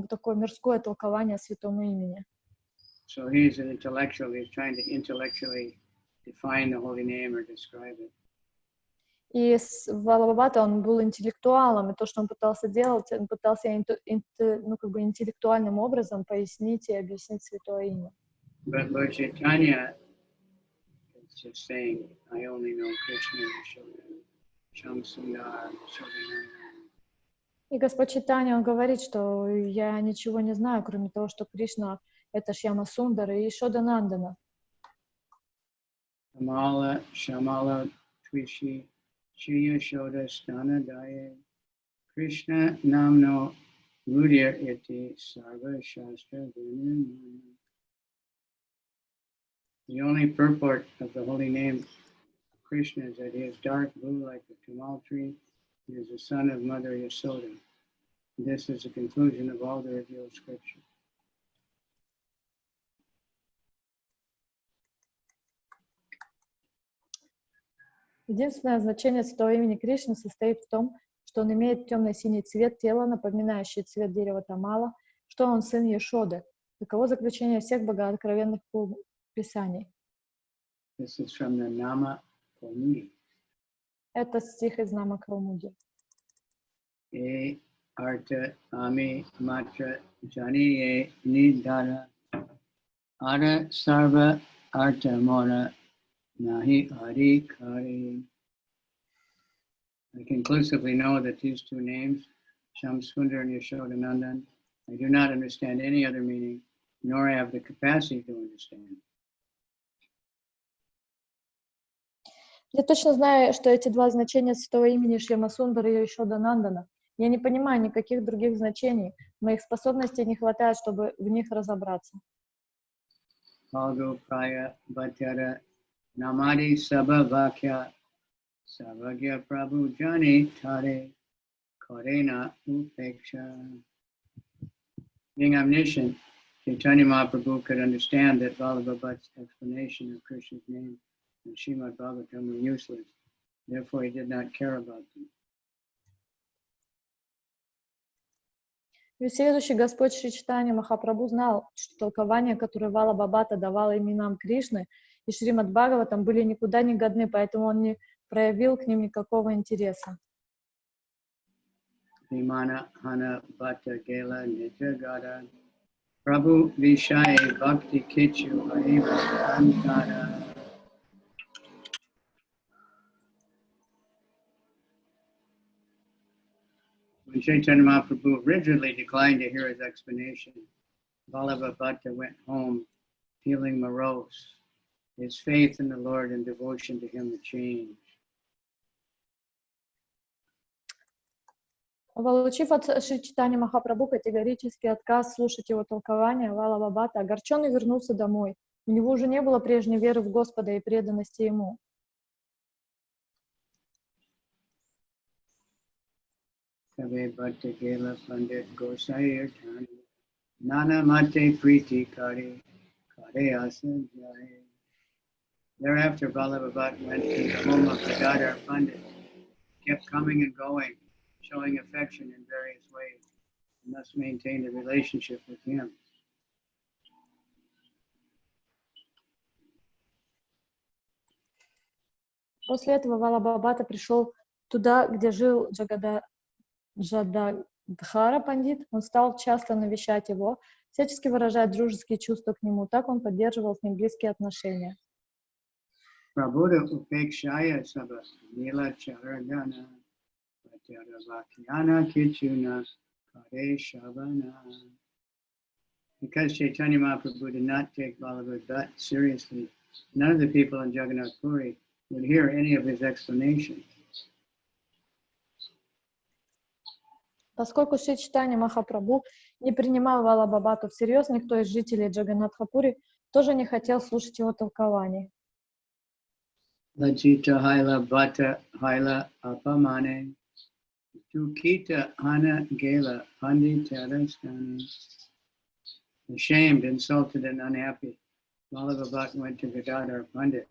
такое мирское толкование святому имени. So he's an intellectual. He's trying to intellectually define the holy name or describe it. И с Валлабхи Бхатта он был интеллектуалом, и то, что он пытался делать, он пытался интеллектуальным образом пояснить и объяснить святое имя. But Lord Chaitanya is just saying, I only know Krishna, Sham Sundar, Yashoda. И Господь Чайтанья, он говорит, что я ничего не знаю, кроме того, что Кришна — это Шьяма Сундар и Яшода Нандана. Shamala, Shamala, Twishi, Shri Yashoda, Stana Daye, Krishna Namno, Rudya Iti, Sarva Shastra Vinaya. The only purport of the holy name of Krishna is that he is dark blue like the tamal tree. He is the son of Mother Yasoda. This is the conclusion of all the revealed scripture. Единственное значение святого имени Кришны состоит в том, что он имеет темно-синий цвет тела, напоминающий цвет дерева тамала, что он сын Яшоды. Таково заключение всех богооткровенных писаний. This is from the Nama Kaumudi. Это стих из Нама Каумуди. E artha ami matra janiye nidara ara sarva artha mora nahi ari kari. I conclusively know that these two names, Sham Sundar and Yashoda Nandan, I do not understand any other meaning, nor have the capacity to understand. Я точно знаю, что эти два значения святого имени Шьямасундара и Йошоданандана. Я не понимаю никаких других значений. Моих способностей не хватает, чтобы в них разобраться. Algo praya bhattara namadi sabha vakya savagya prabhu jani tare karena upeksha. Being omniscient, Chaitanya Mahaprabhu could understand that Vallabha Bhatta's explanation of Krishna's name and Srimad Bhagavatam were useless. Therefore, he did not care about them. Всеведущий Господь Шри Чайтанья Махапрабху знал, что толкования, которые Валлабхи Бхатта давал именам Кришны и Шримад Бхагаватам, были никуда не годны, поэтому он не проявил к ним никакого интереса. Vimana hana bhatta gela nitya Prabhu Vishai Bhakti Kichu Aiva Ankara. When Chaitanya Mahaprabhu rigidly declined to hear his explanation, Vallabha Bhatta went home feeling morose. His faith in the Lord and devotion to Him had changed. Получив от Шри Чайтаньи Махапрабху категорический отказ слушать его толкования, Валлабхи Бхатта огорченный вернулся домой. У него уже не было прежней веры в Господа и преданности Ему. Kave Bhatta Gela Pandit Gosayir Tani Nana Mate Priti Kari Kare Asan Jai. Thereafter, Vallabha Bhatta went to the home of Gadadhar Pandit, kept coming and going, showing affection in various ways, and thus maintained a relationship with him. После этого Валлабхи Бхатта пришел туда, где жил Джададхара Пандит. Он стал часто навещать его, всячески выражать дружеские чувства к нему. Так он поддерживал с ним близкие отношения. Prabhuda upekshaya sabha nila charadana vatyara vakyana kichuna kare shavana. Because Chaitanya Mahaprabhu did not take Vallabha Bhatta seriously, none of the people in Jagannath Puri would hear any of his explanations. Поскольку Шри Чайтанья Махапрабху не принимал Валлабхи Бхатту всерьез, никто из жителей Джаганнатха-Пури тоже не хотел слушать его толкований. Lajita haila bhatta haila apamane tukita hana gela panditaraskani. Ashamed, insulted, and unhappy, Vallabha Bhatta went to Gadadhar Pandit.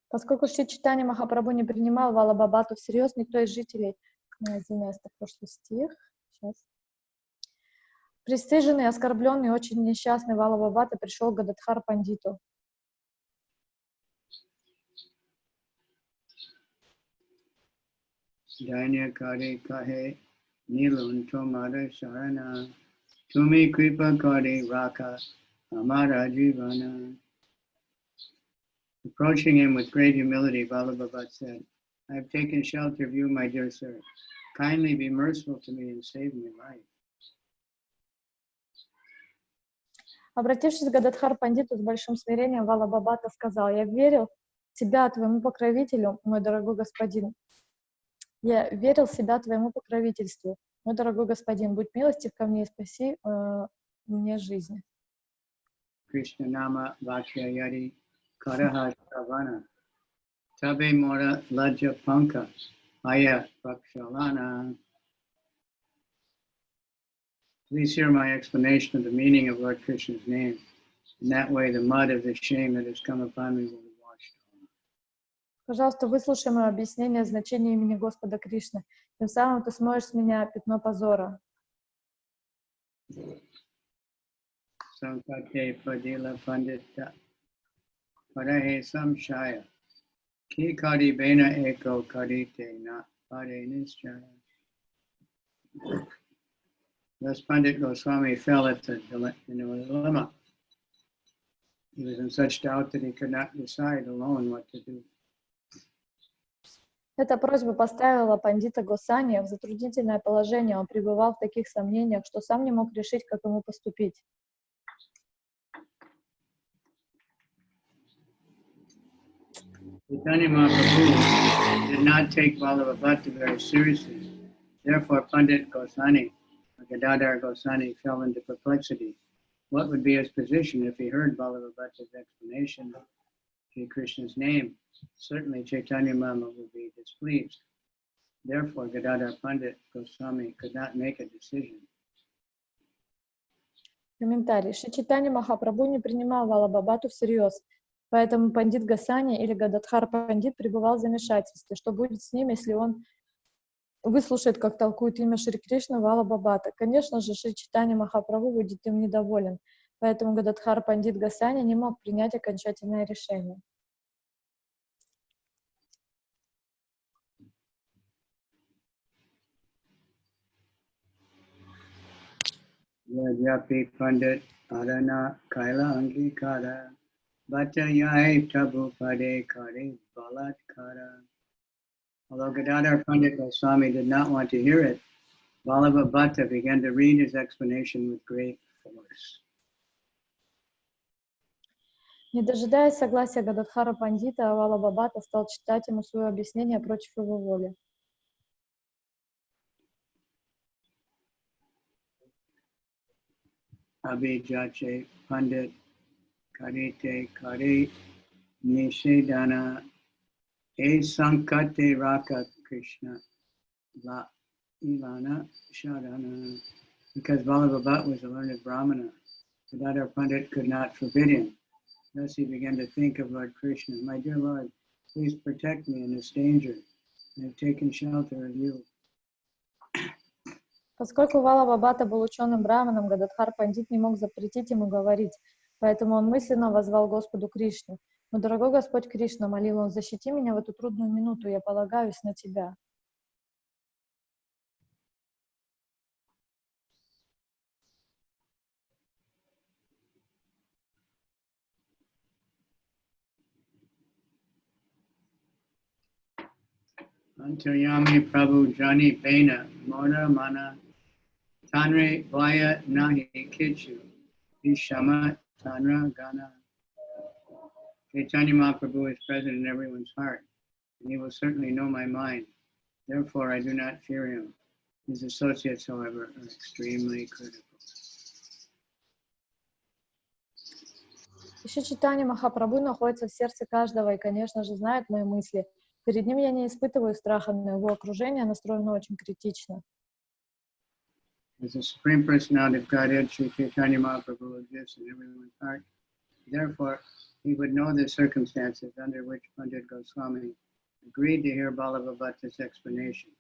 Поскольку Шри Чайтанья Махапрабху не принимал Валлабхи Бхатту всерьез, никто из жителей, извиняюсь, это прошлый стих, сейчас. Пристыженный, оскорбленный, очень несчастный Валлабхи Бхатта пришел к Гададхар Пандиту. Danya kare kahe nilun tomara sharana tumi kripa kare raka amara jivana. Approaching him with great humility, Vallabha Bhatta said, I have taken shelter of you, my dear sir. Kindly be merciful to me and save my life. Обратившись к Гададхар Пандиту с большим смирением, Валлабхи Бхатта сказал: «Я верил себя твоему покровителю, мой дорогой господин. Я верил себя твоему покровительству. Мой дорогой господин, будь милостив ко мне и спаси мне жизнь». Krishna nama vakya yadi karaha savana tabe mora lajja panka aya vakshalana. Please hear my explanation of the meaning of Lord Krishna's name. In that way, the mud of the shame that has come upon me will be washed off. Пожалуйста, выслушай мое объяснение значения имени Господа Кришны. Тем самым ты смоешь с меня пятно позора. Sankate padila pandita parahe samshaya ki kari bena eko karite na pare nischaya. Thus Pandit Goswami fell in a dilemma. He was in such doubt that he could not decide alone what to do. Эта просьба поставила пандита Госвами в затруднительное положение. Он пребывал в таких сомнениях, что сам не мог решить, как ему поступить. Chaitanya Mahaprabhu did not take Vallabha Bhatṭa very seriously. Therefore, Pandit Goswami, Gadadhar Goswami, fell into perplexity. What would be his position if he heard Vallabha Bhatta's explanation of Sri Krishna's name? Certainly, Chaitanya Mahaprabhu would be displeased. Therefore, Gadadhar Pandit Goswami could not make a decision. Комментарий. Шри Чайтанья Махапрабху не принимал Валлабхи Бхатту всерьез, поэтому пандит Гасани или Гададхар Пандит пребывал в замешательстве. Что будет с ним, если он выслушает, как толкует имя Шри Кришны Валлабхи Бхатта? Конечно же, Шри Чайтанья Махапрабху будет им недоволен, поэтому Гададхар Пандит Гасани не мог принять окончательное решение. Yadyapi Pandit Adana Kaila Angikara Bhatta Yai Tabu Pade Kare Balatkara. Although Gadadhar Pandit Goswami did not want to hear it, Vallabha Bhatta began to read his explanation with great force. Не дожидаясь согласия Гададхара Пандита, Валлабхи Бхатта стал читать ему свое объяснение против его воли. Abhijache Pandit Karite Kare Nishedana E Sankate Raka Krishna La Ilana Shadana. Because Vallabha Bhatta was a learned Brahmana, Gadadhar Pandit could not forbid him. Thus he began to think of Lord Krishna. My dear Lord, please protect me in this danger. I have taken shelter of you. Поскольку Валлабхи Бхатта был ученым браманом, Гададхар Пандит не мог запретить ему говорить, поэтому он мысленно воззвал Господу Кришне. «Но, дорогой Господь Кришна, — молил он, — защити меня в эту трудную минуту, я полагаюсь на Тебя». Antayami Prabhu Jani Bena Mona Mana Tanre Vaya Nahi Kichu Vishama Tanra Gana. Chaitanya Mahaprabhu is present in everyone's heart, and he will certainly know my mind. Therefore, I do not fear him. His associates, however, are extremely critical. Шри Чайтанья Махапрабху находится в сердце каждого и, конечно же, знает мои мысли. Перед ним я не испытываю страха, но его окружение настроено очень критично. As the Supreme Personality of Godhead, Sri Chaitanya Mahaprabhu exists in everyone's heart. Therefore, he would know the circumstances under which Pandit Goswami agreed to hear Vallabha Bhatta's explanation.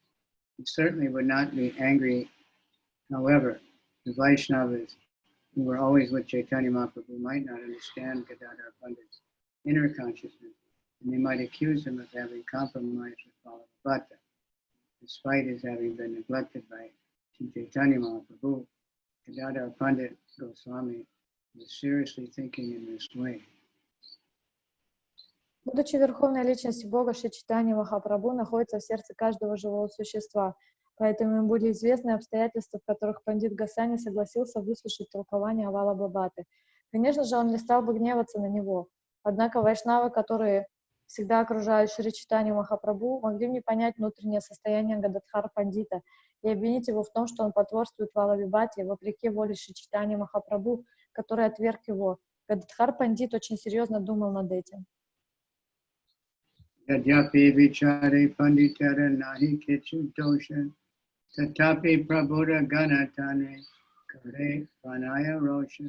He certainly would not be angry. However, the Vaishnavas who were always with Chaitanya Mahaprabhu might not understand Gadadhar Pandit's inner consciousness, and they might accuse him of having compromised with Vallabha Bhatta, despite his having been neglected by Chaitanya Mahaprabhu. Gadadhar Pandit Goswami was seriously thinking in this way. Будучи верховной личностью Бога, Шри Чайтанья Махапрабху находится в сердце каждого живого существа, поэтому им были известны обстоятельства, в которых пандит Гасани согласился выслушать толкование Валлабхи Бхатты. Конечно же, он не стал бы гневаться на него. Однако вайшнавы, которые всегда окружают Шри Чайтанью Махапрабху, могли не понять внутреннее состояние Гададхара Пандита и обвинить его в том, что он потворствует Валлабхи Бхатте вопреки воле Шри Чайтаньи Махапрабху, который отверг его. Гададхар Пандит очень серьезно думал над этим. Yadyapi vichare panditara nahi kichu dosha tatapi prabodha ganatane kare vanaya rosha.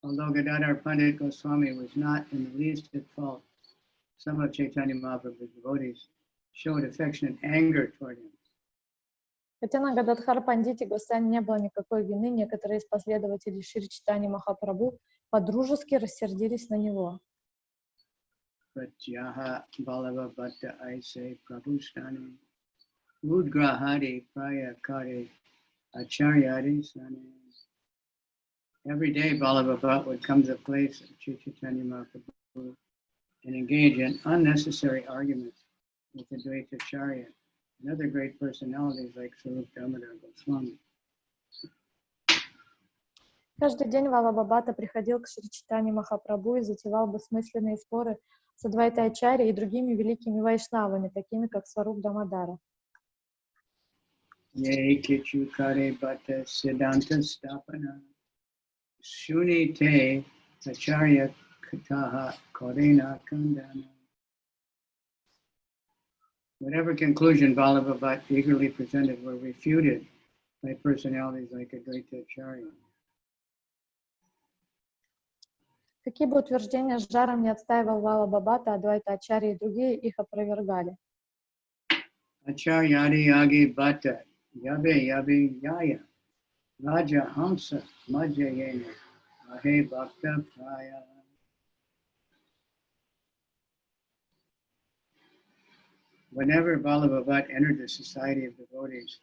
Although Gadadhar Pandit Goswami was not in the least at fault, some of Chaitanya Mahaprabhu's devotees showed affectionate anger toward him. Хотя на Гададхар Пандите Госвами не было никакой вины, некоторые из последователей Шри Чайтаньи Махапрабху подружески рассердились на него. Pratyaha Vallabha Bhatta Aise Prabhustani Udgrahadi Prayakare Acharyadi Sani. Every day Vallabha Bhatta would come to the place of Chaitanya Mahaprabhu and engage in unnecessary arguments with the Dvaitacharya and other great personalities like Swarup Damodar Goswami. Каждый день Валлабхи Бхатта приходил к Шри Чайтаньи Махапрабху и затевал бессмысленные споры с Адвайта-ачарьей и другими великими вайшнавами, такими как Сваруб Дамодара. Ye kichukare bhatta siddhanta stapana shunite acharya kataha korena kandana. Whatever conclusion Vallabha Bhatta eagerly presented were refuted by personalities like Advaita Acharya. Какие бы утверждения с жаром не отстаивал Валлабхи Бхатта, Адвайта-ачарьи и другие их опровергали. Acharyadi yagi bhatta yabe yabe yaya raja hamsa majayena ahe bhakta praya. Whenever Vallabha Bhatta entered the society of devotees,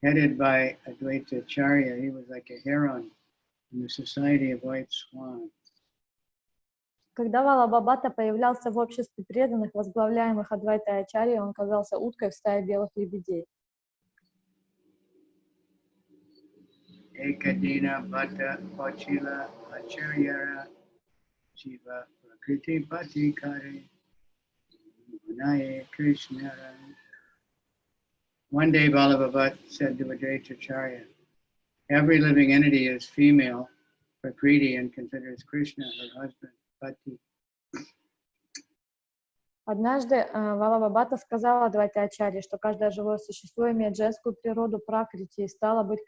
headed by Advaita Acharya, he was like a heron in the society of white swans. Когда Валлабхи Бхатта появлялся в обществе преданных, возглавляемых Адвайта-ачарьей, он казался уткой в стае белых лебедей. Ekadina bhatta pachila acharyara jiva prakriti bhati kare manaye krishnara. One day Vallabha Bhatta said to Advaita Acharya, every living entity is female, prakriti, and considers Krishna her husband, Bhatti. Однажды Валлабхи Бхатта сказал Адвайта-ачарье, что каждое живое существо имеет женскую природу пракрити и стало быть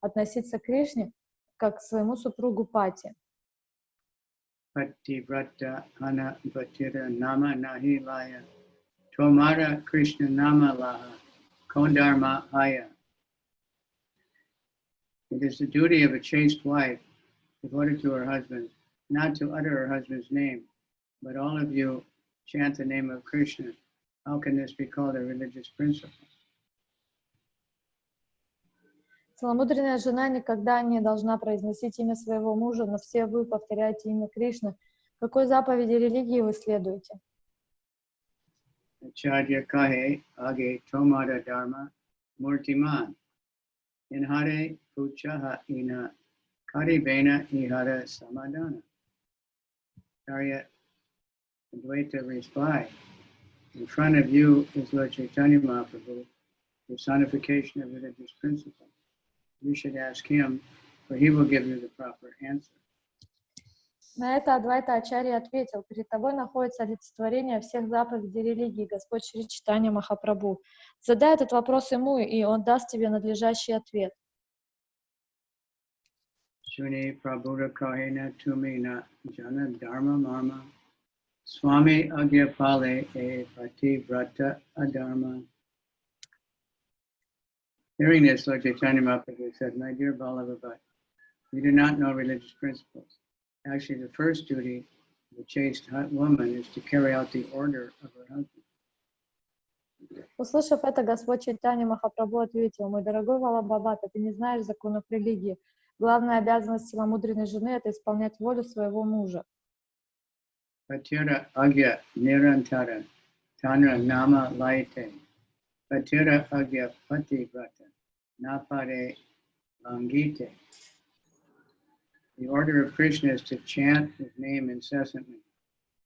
относиться к Кришне как к своему супругу Пати. Pativrata hana bhatira nama nahi laya tomara Krishna nama laha kondarma haya. It is the duty of a chaste wife devoted to her husband not to utter her husband's name, but all of you chant the name of Krishna. How can this be called a religious principle? Целомудренная жена никогда не должна произносить имя своего мужа, но все вы повторяете имя Кришны. Какой заповеди религии вы следуете? Acharya kahe age tomara dharma murtiman inhare puchaha ina karibena ihara samadana. Acharya Advaita replied, in front of you is Lord Chaitanya Mahaprabhu, the personification of religious principle. You should ask him, for he will give you the proper answer. На это Адвайта-ачарья ответил: перед тобой находится олицетворение всех заповедей религии, Господь Шри Чайтанья Махапрабху. Задай этот вопрос ему, и он даст тебе надлежащий ответ. Shuni prabhuda kahena tumina jana dharma marma swami agyapale e pativrata adharma. Hearing this, Lord Chaitanya Mahaprabhu said, my dear Vallabha Bhatta, you do not know religious principles. Actually, the first duty of a chaste woman is to carry out the order of her husband. Услышав это, Господь Чайтанья Махапрабху ответил: мой дорогой Валлабхи Бхатта, ты не знаешь законов религии. Главная обязанность целомудренной жены — это исполнять волю своего мужа. Patira agya nirantara tanra nama laite. Patira agya pativrata napare langite. The order of Krishna is to chant his name incessantly.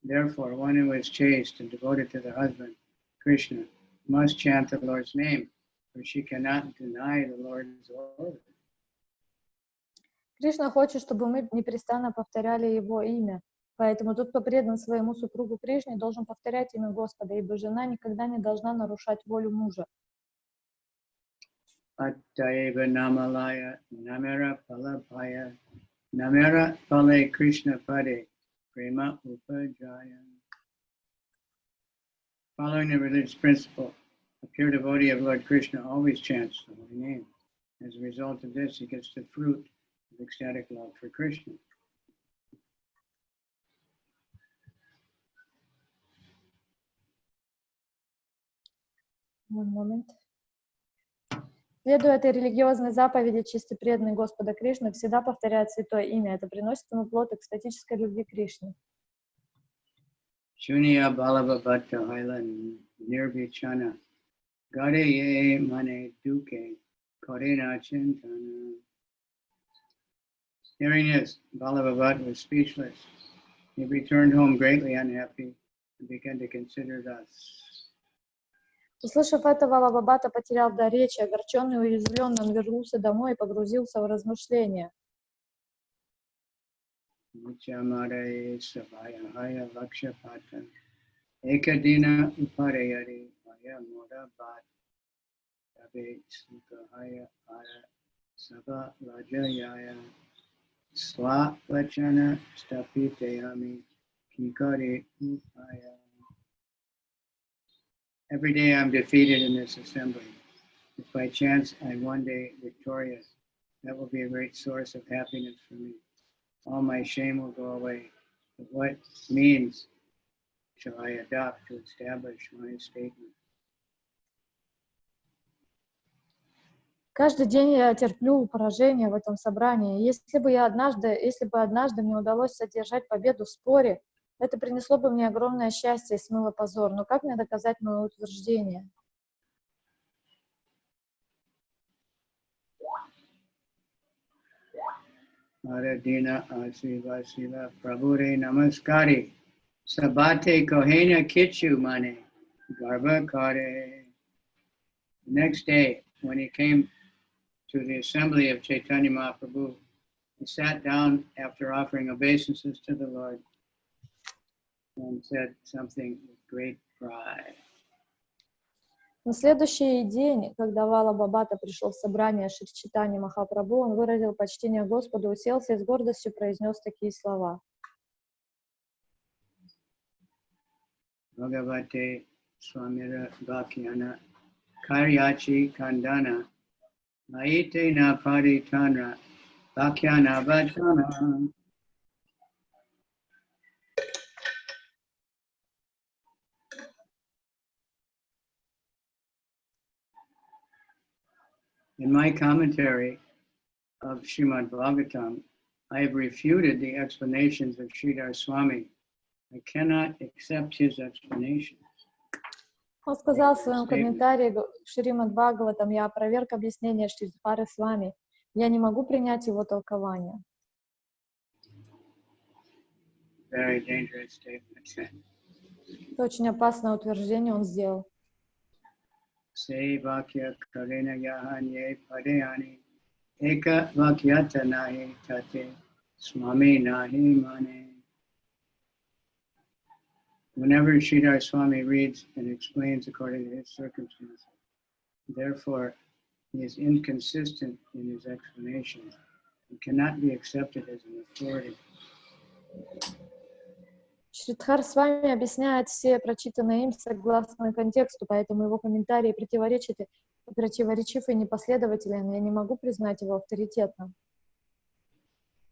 Therefore, one who is chaste and devoted to the husband, Krishna, must chant the Lord's name, for she cannot deny the Lord's order. Кришна хочет, чтобы мы непрестанно повторяли его имя. Поэтому тот, кто предан своему супругу Кришне, должен повторять имя Господа, ибо жена никогда не должна нарушать волю мужа. Attaiva namalaya namera palapaya namera pale Krishna pade prema upajaya. Following the religious principle, a pure devotee of Lord Krishna always chants the holy name. As a result of this, he gets the fruit of ecstatic love for Krishna. One moment. Следуя этой религиозной заповеди, чисто преданный Господа Кришны всегда повторяет святое имя. Это приносит ему плод экстатической любви к Кришне. Shunya Vallabha Bhatta Haila Nirvichana Gare Ye Mane Duke Korena Chintana. Hearing this, Vallabhi Bhatṭa was speechless. He returned home greatly unhappy and began to consider thus. Услышав это, Валлабхи Бхатта потерял дар речи, огорченный и уязвленный, он вернулся домой и погрузился в размышления. Vichamare Savayahaya Lakshapata Ekadina Uparayari Maya Mora Bhat Tabe Sukahaya Ara Sava Rajayaya Swa Vachana Stapitayami Kikare Upaya. Every day I'm defeated in this assembly. If by chance I'm one day victorious, that will be a great source of happiness for me. All my shame will go away. But what means shall I adopt to establish my statement? Каждый день я терплю поражение в этом собрании. Если бы однажды мне удалось одержать победу в споре, это принесло бы мне огромное счастье и смыло позор. Но как мне доказать мое утверждение? Aradina Asiva Siva Prabhure Namaskari Sabate Kohena Kichu Mane Garba Kare. The next day, when he came to the assembly of Chaitanya Mахапрабху, he sat down after offering obeisances to the Lord and said something with great pride. На следующий день, когда Валлабхи Бхатта пришел в собрание Шри Чайтаньи Махапрабху, он выразил почтение Господу, уселся и с гордостью произнес такие слова. Bhagavate Swamira Bhakyana Karyachi Kandana Maite na Paritanra Bhakyana Vachana. In my commentary of Srimad Bhagavatam, I have refuted the explanations of Sridhar Swami. I cannot accept his explanations. Он сказал в своем комментарии к Шримад Бхагаватам: «Я опроверг объяснение Шридхара Свами. Я не могу принять его толкование». Very dangerous statement. Это очень опасное утверждение он сделал. Se vakya karena yahanye padeyani eka vakyata nahi tate swami nahi mane. Whenever Sridhar Swami reads and explains according to his circumstances, therefore he is inconsistent in his explanations and cannot be accepted as an authority. Шридхар Свами объясняет все прочитанные им согласно контексту, поэтому его комментарии противоречив и непоследователен. Я не могу признать его авторитетным.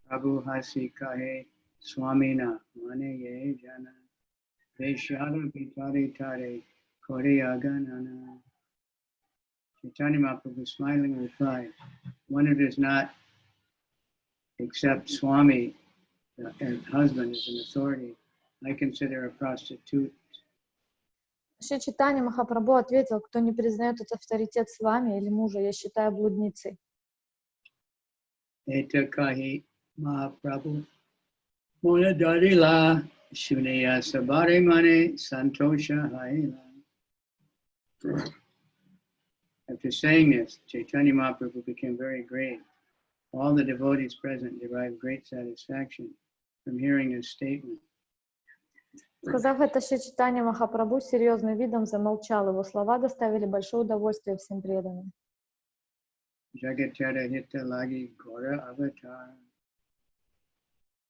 Prabhu hasi kahe swamina mane ye jana deshara vitare tare koreyaganana. Chaitanya Mahaprabhu smilingly replied, one who does not accept Swami as husband as an authority, I consider a prostitute. Шри Чайтанья Махапрабху ответил: кто не признает этот авторитет с вами или мужа, я считаю блудницей. Eta kahi Mahaprabhu monadadila shunaya sabare mane santosha haila. After saying this, Chaitanya Mahaprabhu became very grave. All the devotees present derived great satisfaction from hearing his statement. Сказав это, Шри Чайтанья Махапрабху с серьезным видом замолчал. Его слова доставили большое удовольствие всем преданным. Jagatara hita lagi gora avatar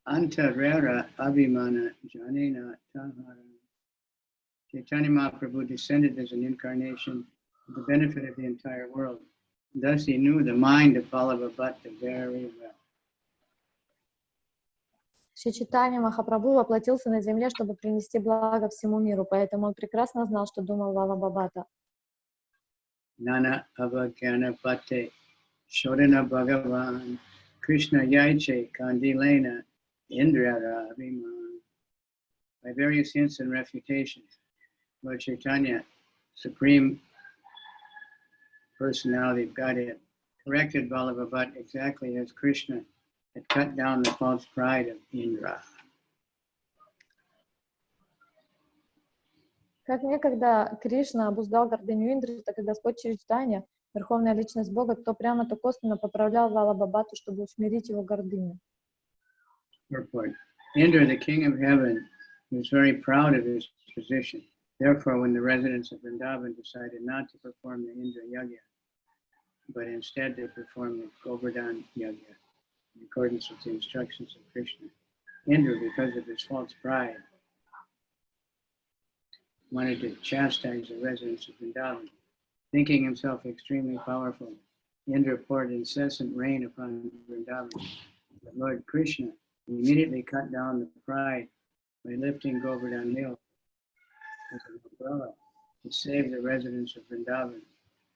Antya-lila abhimana janena tahara. Chaitanya Mahaprabhu descended as an incarnation for the benefit of the entire world. Thus he knew the mind of Vallabhi Bhatṭa very well. Шри Чайтанья Махапрабху воплотился на земле, чтобы принести благо всему миру, поэтому он прекрасно знал, что думал Валлабхи Бхатта. Nana avagyana pate shodana bhagavan Krishna yaiche kandilena indrara abhiman. By various hints and refutations, Lord Chaitanya, Supreme Personality of Godhead, corrected Vallabhi Bhatṭa exactly as Krishna had cut down the false pride of Indra. Как некогда Кришна обуздал гордыню Индры, так и Господь Чайтанья, Верховная Личность Бога, кто прямо-то косвенно поправлял Валлабхи Бхатту, чтобы усмирить его гордыню. Purport. Indra, the king of heaven, was very proud of his position. Therefore, when the residents of Vrindavan decided not to perform the Indra Yagya, but instead to perform the Govardhan Yagya, in accordance with the instructions of Krishna, Indra, because of his false pride, wanted to chastise the residents of Vrindavan. Thinking himself extremely powerful, Indra poured incessant rain upon Vrindavan. But Lord Krishna immediately cut down the pride by lifting Govardhan Hill as an umbrella to save the residents of Vrindavan.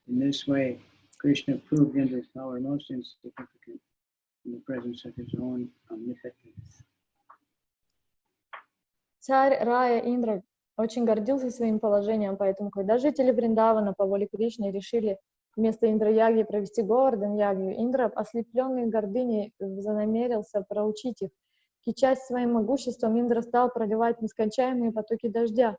In this way, Krishna proved Indra's power most insignificant in the presence of his own omnipotence. Царь рая Индра очень гордился своим положением, поэтому, когда жители Вриндавана по воле Кришны решили вместо Индра-ягьи провести Говардхан-ягью, Индра, ослепленный гордыней, занамерился проучить их. Кичась своим могуществом, Индра стал проливать нескончаемые потоки дождя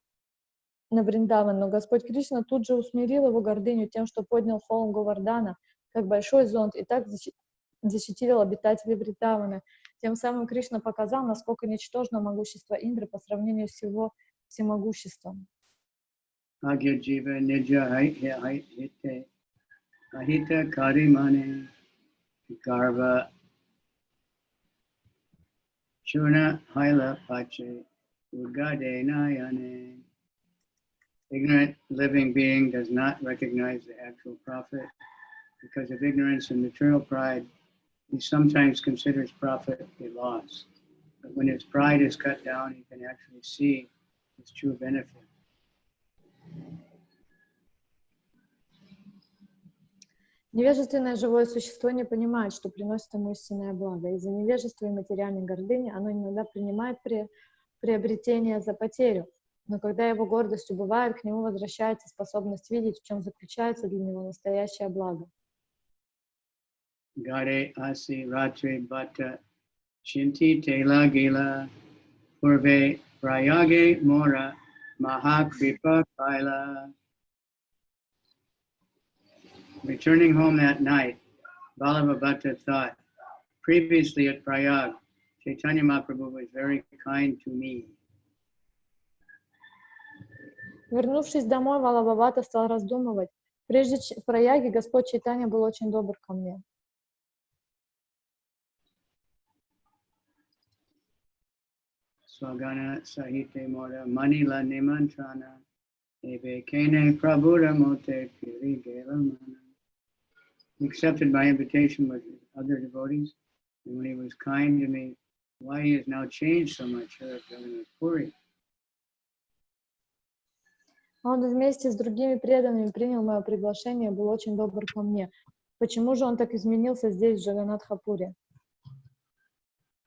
на Вриндаван, но Господь Кришна тут же усмирил его гордыню тем, что поднял холм Говардхана, как большой зонт, и так защитил обитателей Вриндавана. Тем самым Кришна показал, насколько ничтожно могущество Индры по сравнению с его всемогуществом. Ignorant living being does not recognize the actual prophet. Because of ignorance and material pride, he sometimes considers profit a loss. But when his pride is cut down, he can actually see his true benefit. Невежественное живое существо не понимает, что приносит ему истинное благо. Из-за невежества и материальной гордыни оно иногда принимает приобретение за потерю. Но когда его гордость убывает, к нему возвращается способность видеть, в чем заключается для него настоящее благо. Gare asi ratre bhatta chinti tela gila purve prayage mora mahakripa kaila. Returning home that night, Vallabhi Bhattta thought, previously at Prayag, Chaitanya Mahaprabhu was very kind to me. Вернувшись домой, Валлабхи Бхатта стал раздумывать. Прежде в Праяге Господь Чайтанья был очень добр ко мне. Swagana sahite mora manila nimantrana eve kene prabhura mote piri gelamana. He accepted my invitation with other devotees, and when he was kind to me, why he has now changed so much here at Jagannath Puri. Он вместе с другими преданными принял мое приглашение, был очень добр ко мне. Почему же он так изменился здесь, в Джаганнатхапуре?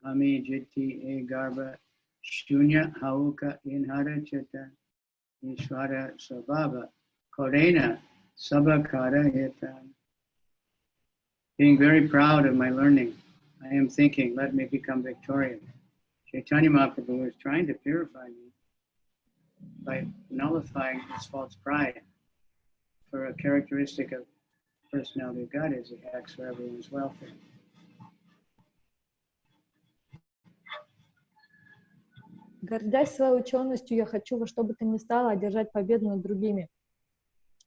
Ami jiti e garba shunya hauka inhara chitta ishvara sabhava korena sabakara hita. Being very proud of my learning, I am thinking, let me become victorious. Chaitanya Mahaprabhu is trying to purify me by nullifying his false pride. For a characteristic of personality of God is he acts for everyone's welfare. Гордясь своей ученостью, я хочу во что бы то ни стало одержать победу над другими.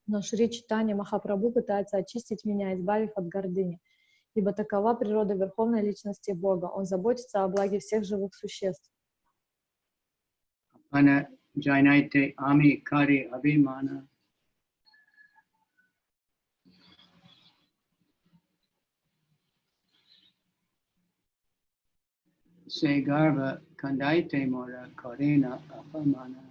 Но Шри Чайтанья Махапрабху пытается очистить меня, избавив от гордыни. Ибо такова природа Верховной Личности Бога. Он заботится о благе всех живых существ. Ana jainaite ami kari abhimana. Se garva kandaite mora karina apamana.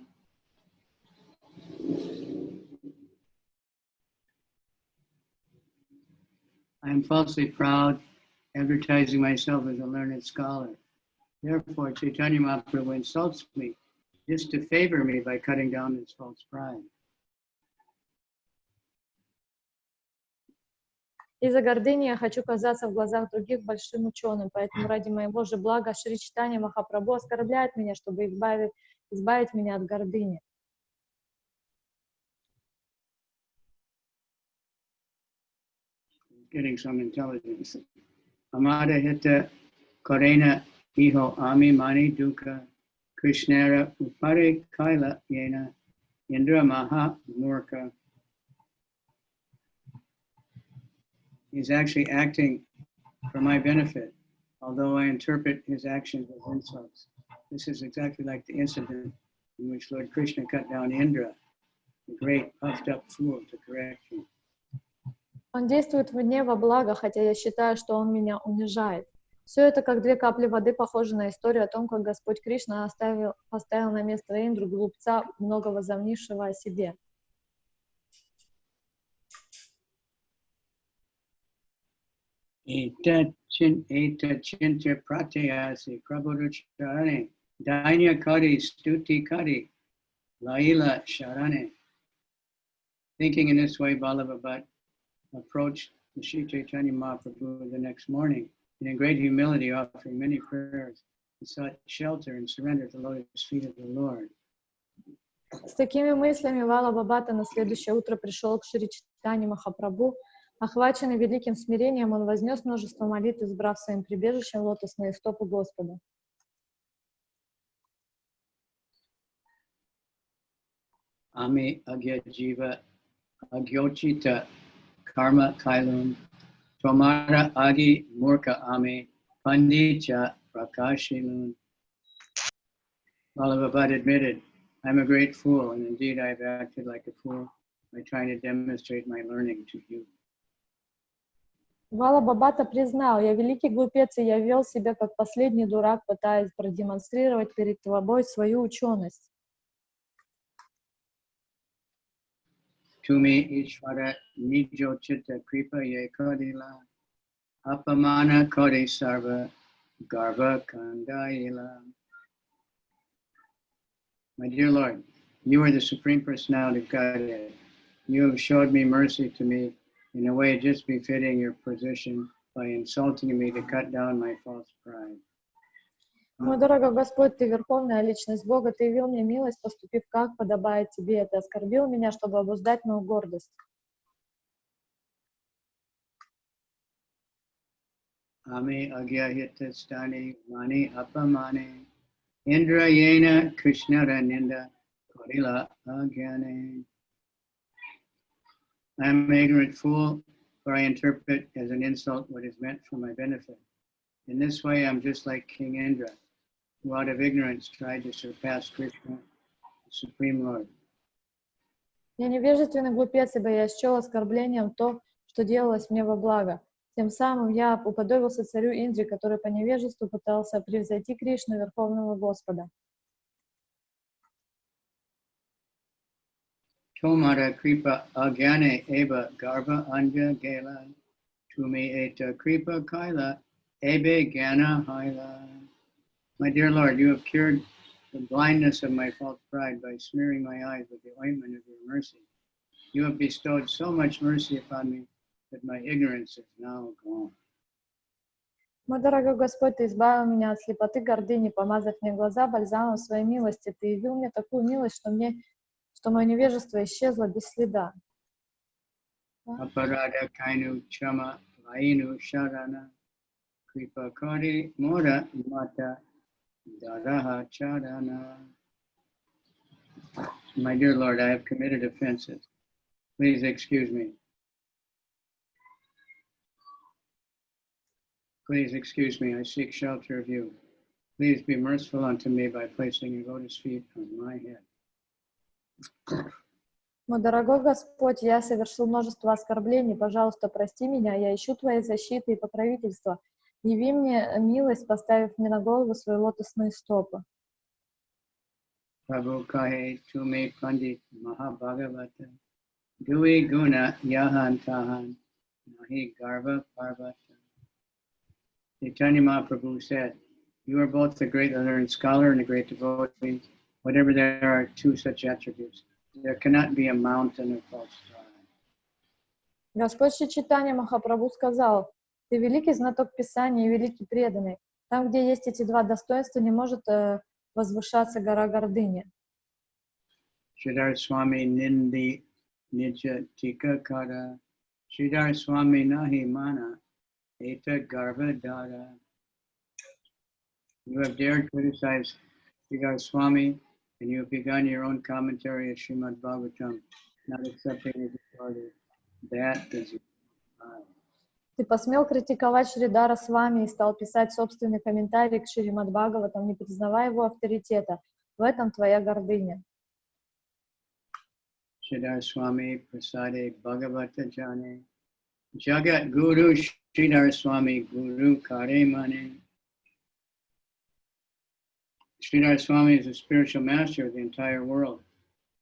I am falsely proud, advertising myself as a learned scholar. Therefore, Chaitanya Mahaprabhu insults me just to favor me by cutting down his false pride. Из-за гордыни я хочу казаться в глазах других большим ученым, поэтому ради моего же блага Шри Чайтанья Махапрабху оскорбляет меня, чтобы избавить меня от гордыни. Getting some intelligence. Amada hita korena iho ami mani dukkha krishnera upare kaila yena indra maha murka. He's actually acting for my benefit, although I interpret his actions as insults. This is exactly like the incident in which Lord Krishna cut down Indra, the great puffed up fool, to correct him. Он действует мне во благо, хотя я считаю, что он меня унижает. Все это как две капли воды, похоже на историю о том, как Господь Кришна поставил на место Индру, глупца, много возомнившего о себе. Eta chinta pratyasi prabhurucharane dainya kari stuti kari laila sharane. Thinking in this way, Vallabha Bhaṭṭa approached the Sri Chaitanya Mахапрабху the next morning, and in great humility, offering many prayers, he sought shelter and surrender at the lotus feet of the Lord. С такими мыслями Валлабхи Бхатта на следующее утро пришел к Шри Чайтаньи Махапрабху. Охваченный великим смирением, он вознес множество молитв, избрав своим прибежищем лотосные стопы Господа. Ami agya jiva agyochita karma kailum tomara agi murka ami pandicha prakashilun. Vallabha Bhaṭṭa admitted, I'm a great fool, and indeed I've acted like a fool by trying to demonstrate my learning to you. Валлабхи Бхатта признал: я великий глупец, и я вел себя как последний дурак, пытаясь продемонстрировать перед тобой свою ученость. Tumi ishvara nijo chitta kripa ye kodila apamana kodi sarva garva kandayila. My dear Lord, you are the Supreme Personality of Godhead. You have showed me mercy to me in a way just befitting your position by insulting me to cut down my false pride. Мой дорогой Господь, Ты Верховная Личность Бога, Ты явил мне милость, поступив как подобает Тебе. Ты оскорбил меня, чтобы обуздать мою гордость. Ami agyahita stani mani apamani indra yena krishnara ninda kodila agyane. I am an ignorant fool, for I interpret as an insult what is meant for my benefit. In this way, I'm just like King Indra, who out of ignorance tried to surpass Krishna, the Supreme Lord. Я невежественный глупец, ибо я счел оскорблением то, что делалось мне во благо. Тем самым я уподобился царю Индре, который по невежеству пытался превзойти Кришну, Верховного Господа. Tomara kripa agyane eva garva anja gela tumi eta kripa kaila ebe gyana haila. My dear Lord, you have cured the blindness of my false pride by smearing my eyes with the ointment of your mercy. You have bestowed so much mercy upon me that my ignorance is now gone. Мой дорогой Господь, Ты избавил меня от слепоты гордыни, помазав мне глаза бальзамом своей милости. Ты явил мне такую милость, что мое невежество исчезло без следа. Aparada kainu chama lainu sharana kripa kari mora mata daraha charana. My dear Lord, I have committed offenses. Please excuse me. Please excuse me, I seek shelter of you. Please be merciful unto me by placing your lotus feet on my head. Мой дорогой Господь, я совершил множество оскорблений. Пожалуйста, прости меня. Я ищу Твоей защиты и покровительства. Яви мне милость, поставив мне на голову свои лотосные стопы. Prabhu kahe tume pandit mahabhagavata dui guna yahan tahan nahi garva parvata. Chaitanya Mahaprabhu said, you are both a great learned scholar and a great devotee. Whatever there are two such attributes, there cannot be a mountain of false pride. Господь Шри Чайтанья Махапрабху сказал: «Ты великий знаток Писания и великий преданный. Там, где есть эти два достоинства, не может возвышаться гора гордыни». Sridhar Swami Nindi Nija Tika Kara Sridhar Swami Nahi Mana Eta Garva Dara. You have dared criticize Sridhar Swami, and you have begun your own commentary of Srimad Bhagavatam, not accepting his authority. That is vile. Ты посмел критиковать Шридара Свами и стал писать собственный комментарий к Шримад Бхагаватам, не признавая его авторитета. В этом твоя гордыня. Sridhar Swami Prasade Bhagavata Jane Jagat Guru Sridhar Swami Guru Kare Mane. Sridhar Swami is the spiritual master of the entire world.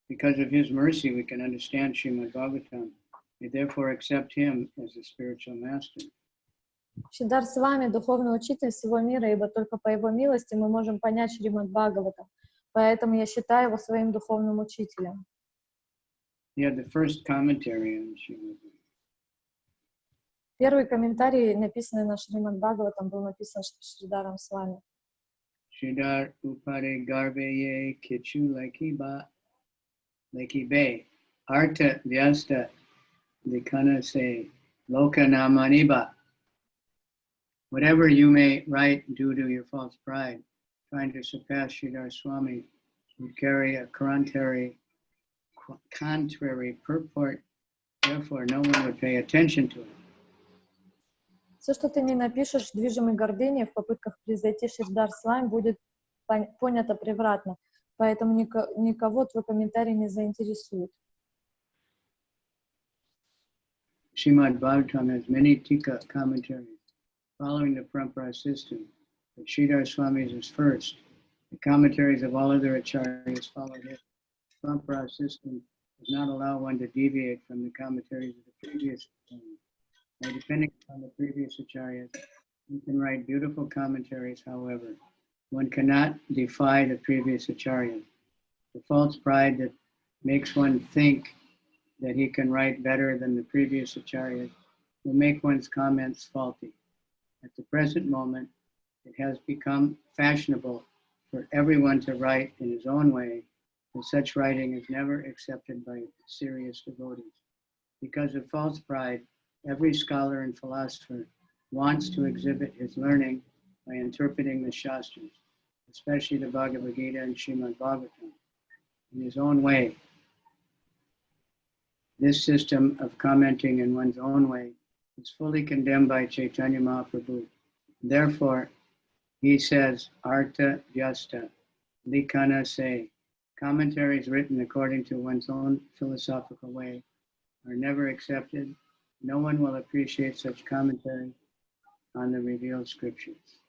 Because of his mercy, we can understand Srimad Bhagavatam. We therefore accept him as the spiritual master. Шридар Свами — духовный учитель всего мира, ибо только по его милости мы можем понять Шримад Бхагаватам. Поэтому я считаю его своим духовным учителем. He had the first commentary on Srimad Bhagavatam. Первый комментарий, написанный на Шримад Бхагаватам, был написан Шридаром Свами. Sridhar Upare Garbeye Kichu Leki Be Arta Vyasta Likana Se Loka Namaniba. Whatever you may write due to your false pride, trying to surpass Sridhar Swami would carry a contrary purport, therefore no one would pay attention to it. Все, что ты не напишешь, движимой гордыней в попытках превзойти Шридар Свами, будет понято превратно, поэтому никого твой комментарий не заинтересует. Srimad Bhagavatam has many tika commentaries following the parampara system, but Sridhar Swami's is first. The commentaries of all other acharyas follow his. The parampara system does not allow one to deviate from the commentaries of the previous acharyas. By depending on the previous acharyas, one can write beautiful commentaries, however. One cannot defy the previous acharyas. The false pride that makes one think that he can write better than the previous acharyas will make one's comments faulty. At the present moment, it has become fashionable for everyone to write in his own way, and such writing is never accepted by serious devotees. Because of false pride, every scholar and philosopher wants to exhibit his learning by interpreting the Shastras, especially the Bhagavad Gita and Srimad Bhagavatam, in his own way. This system of commenting in one's own way is fully condemned by Chaitanya Mahaprabhu. Therefore, he says, Arta Vyasta Likana Se, commentaries written according to one's own philosophical way are never accepted. No one will appreciate such commentary on the revealed scriptures.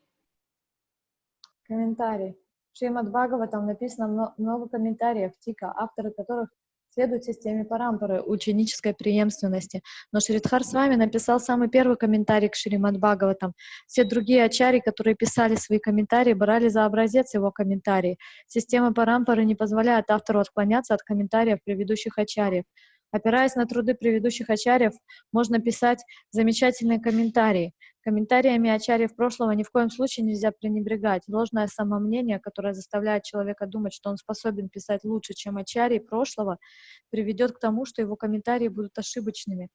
Комментарий. В Шримад Бхагаватам написано много комментариев тика, авторы которых следуют системе парампары, ученической преемственности. Но Шридхар Свами написал самый первый комментарий к Шримад Бхагаватам. Все другие ачарьи, которые писали свои комментарии, брали за образец его комментарии. Система парампары не позволяет автору отклоняться от комментариев предыдущих ачарьев. Опираясь на труды предыдущих ачарьев, можно писать замечательные комментарии. Комментариями ачарьев прошлого ни в коем случае нельзя пренебрегать. Ложное самомнение, которое заставляет человека думать, что он способен писать лучше, чем ачарьи прошлого, приведет к тому, что его комментарии будут ошибочными.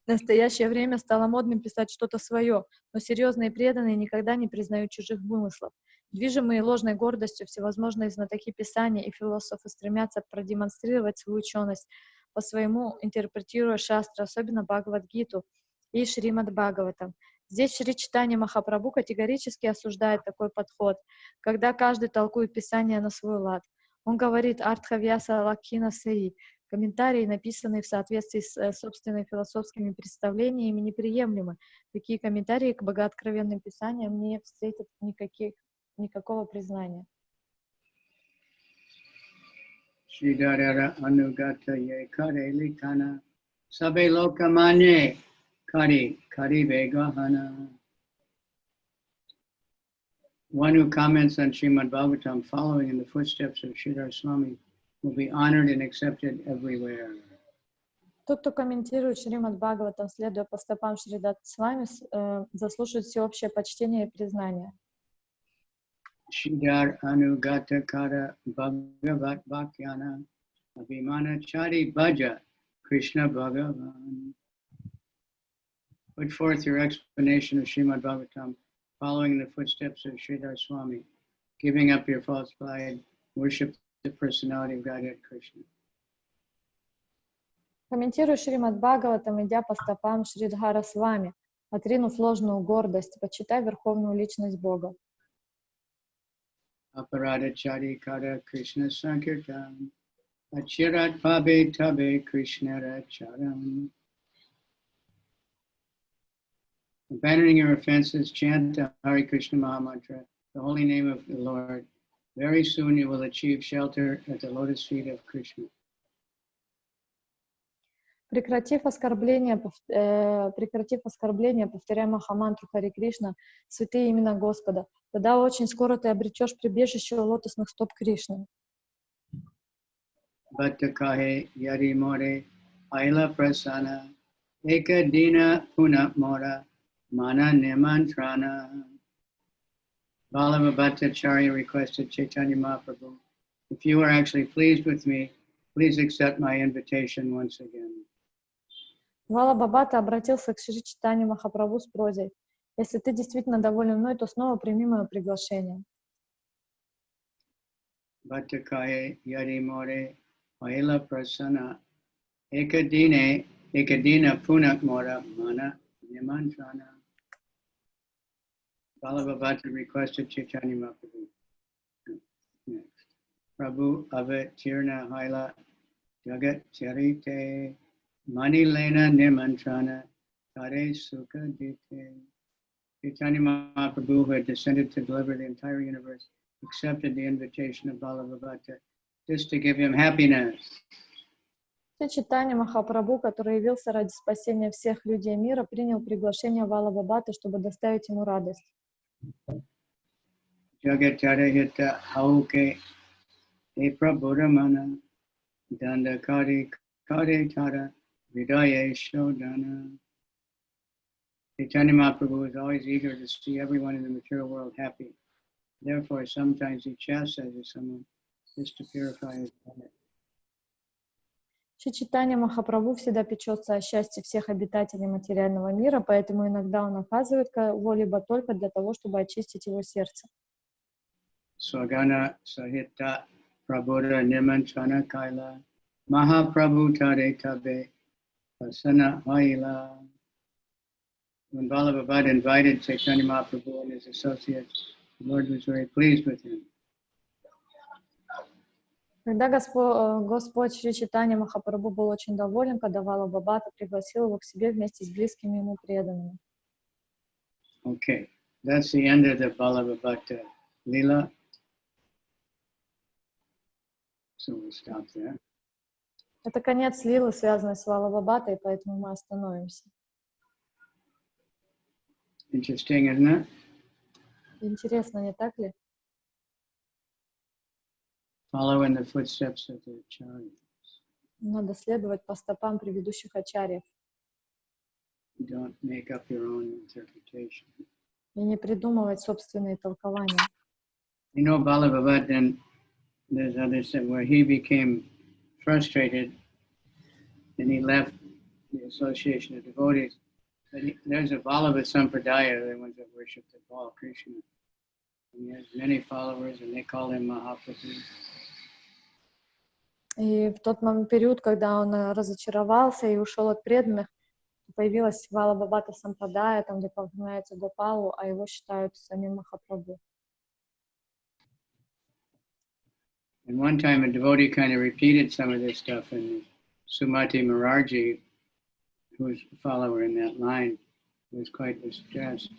В настоящее время стало модным писать что-то свое, но серьезные и преданные никогда не признают чужих вымыслов. Движимые ложной гордостью всевозможные знатоки писания и философы стремятся продемонстрировать свою ученость, по-своему интерпретируя шастры, особенно Бхагавад-гиту и Шримад Бхагаватам. Здесь Шри Чайтанья Махапрабху категорически осуждает такой подход, когда каждый толкует Писание на свой лад. Он говорит «Артха Вьяса Лакхина Саи». Комментарии, написанные в соответствии с собственными философскими представлениями, неприемлемы. Такие комментарии к богооткровенным Писаниям не встретят никакого признания. Sridharara Anugata Ye Kare Likana Sabe Lokamane Kari Vegahana. One who comments on Srimad Bhagavatam following in the footsteps of Sridhar Swami will be honored and accepted everywhere. Тот, кто комментирует Шримад Бхагаватам, следуя по стопам Шридат Свами, заслуживает всеобщее почтение и признание. Shidar Anugata Kara Bhagavat Bhakyana Abhimana Chari Bhaja Krishna Bhagavan. Put forth your explanation of Srimad Bhagavatam, following in the footsteps of Sridhar Swami, giving up your false pride, worship the personality of Godhead Krishna. Комментируй Шримад Бхагаватам, идя по стопам Шридхара Свами, отринув ложную гордость, почитай верховную личность Бога. Aparada Chari Kara Krishna Sankirtan Achirat Pabe Tabe Krishna Charam. Abandoning your offenses, chant the Hare Krishna Mahamantra, the holy name of the Lord. Very soon you will achieve shelter at the lotus feet of Krishna. Прекратив оскорбление, повторяй Махамантру Хари Кришна, святые имена Господа. Тогда очень скоро ты обретешь прибежище у лотосных стоп Кришны. Bhaṭṭa kahe yari more aila prasana ekadina puna mora mana nimantrana. Vallabha Bhattacharya requested Chaitanya Mahaprabhu, if you are actually pleased with me, please accept my invitation once again. Валлабхи Бхатта обратился к Шри Чайтаньи Махапрабху с просьбой: если ты действительно доволен мной, то снова прими мое приглашение. Bhaṭṭa kahe yari more aila prasana ekadina puna mora mana nimantrana. Vallabha Bhatta requested Chaitanya Mahaprabhu. Next. Prabhu avatirna haila jagat charite manilena nimantrana kare sukha dite. Chaitanya Mahaprabhu, who had descended to deliver the entire universe, accepted the invitation of Vallabha Bhatta just to give him happiness. Шри Чайтанья Махапрабху, который явился ради спасения всех людей мира, принял приглашение Валлабхи Бхатты, чтобы доставить ему радость. Jagatara hita hauke e prabhuramana dandakari kare tara vidaya shodana. Chaitanya Mahaprabhu is always eager to see everyone in the material world happy. Therefore, sometimes he chastises someone just to purify his heart. Шри Чайтанья Махапрабху всегда печется о счастье всех обитателей материального мира, поэтому иногда он наказывает кого-либо только для того, чтобы очистить его сердце. Swagana sahita prabhuda nimantrana kaila Mahāprabhu tare tabe pasana haila. When Vallabha Bhatta invited Chaitanya Mahaprabhu and his associates, the Lord was very pleased with him. Когда Господь Шри Чайтанья Махапрабху был очень доволен, когда Валлабхи Бхатта пригласил его к себе вместе с близкими ему преданными. Okay, that's the end of the Vallabha Bhatta Lila. So we'll stop there. Это конец лилы, связанной с Валлабхи Бхаттой, поэтому мы остановимся. Interesting, isn't it? Интересно, не так ли? Follow in the footsteps of the acharyas. Надо следовать по стопам предыдущих ачарьев Don't make up your own interpretation. и не придумывать собственные толкования. You know, Vallabha Bhatta, and there's others said where he became frustrated and he left the association of devotees. But there's a Vallabha Sampradaya, the ones that worship the ball Krishna. And he has many followers and they call him Mahāprabhu. И в тот период, когда он разочаровался и ушел от преданных, появилась Валлабхи Бхатта Сампрадая, там, где поклоняются Гопалу, а его считают самим Махапрабху. And one time a devotee kind of repeated some of this stuff, and Sumati Murarji, who was a follower in that line, was quite distressed.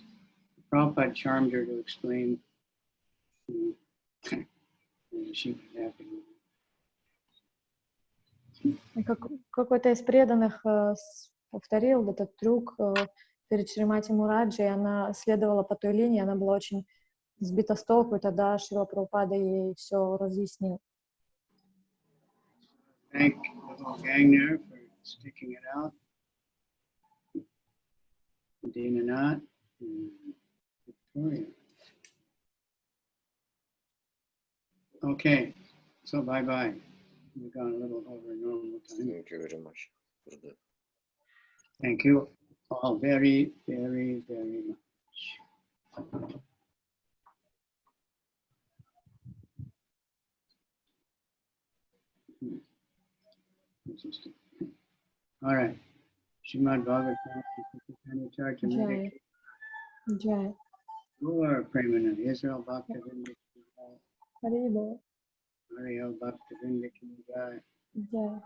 Prabhupada charmed her to explain. And she was happy with it. И какой-то из преданных повторил этот трюк перед Шримати Мураджи, и она следовала по той линии, она была очень сбита с толку, и тогда Шрила Прабхупада ей все разъяснил. Thank the whole gang there for sticking it out. Dinanath, Victoria. Okay, so bye-bye. We've gone a little over normal time. Thank you very much for that. Thank you all very, very, very much. All right. Srimad Bhagavatam, Antya-lila.7.13-141. Jai. Lord Pramana, Israel Bhakta Vindaki Jai. Haribo. Ariel Bhakta Vindaki Jai. Jai.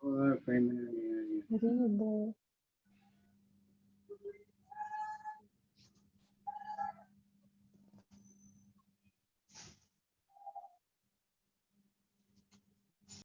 Lord Pramana, Haribo.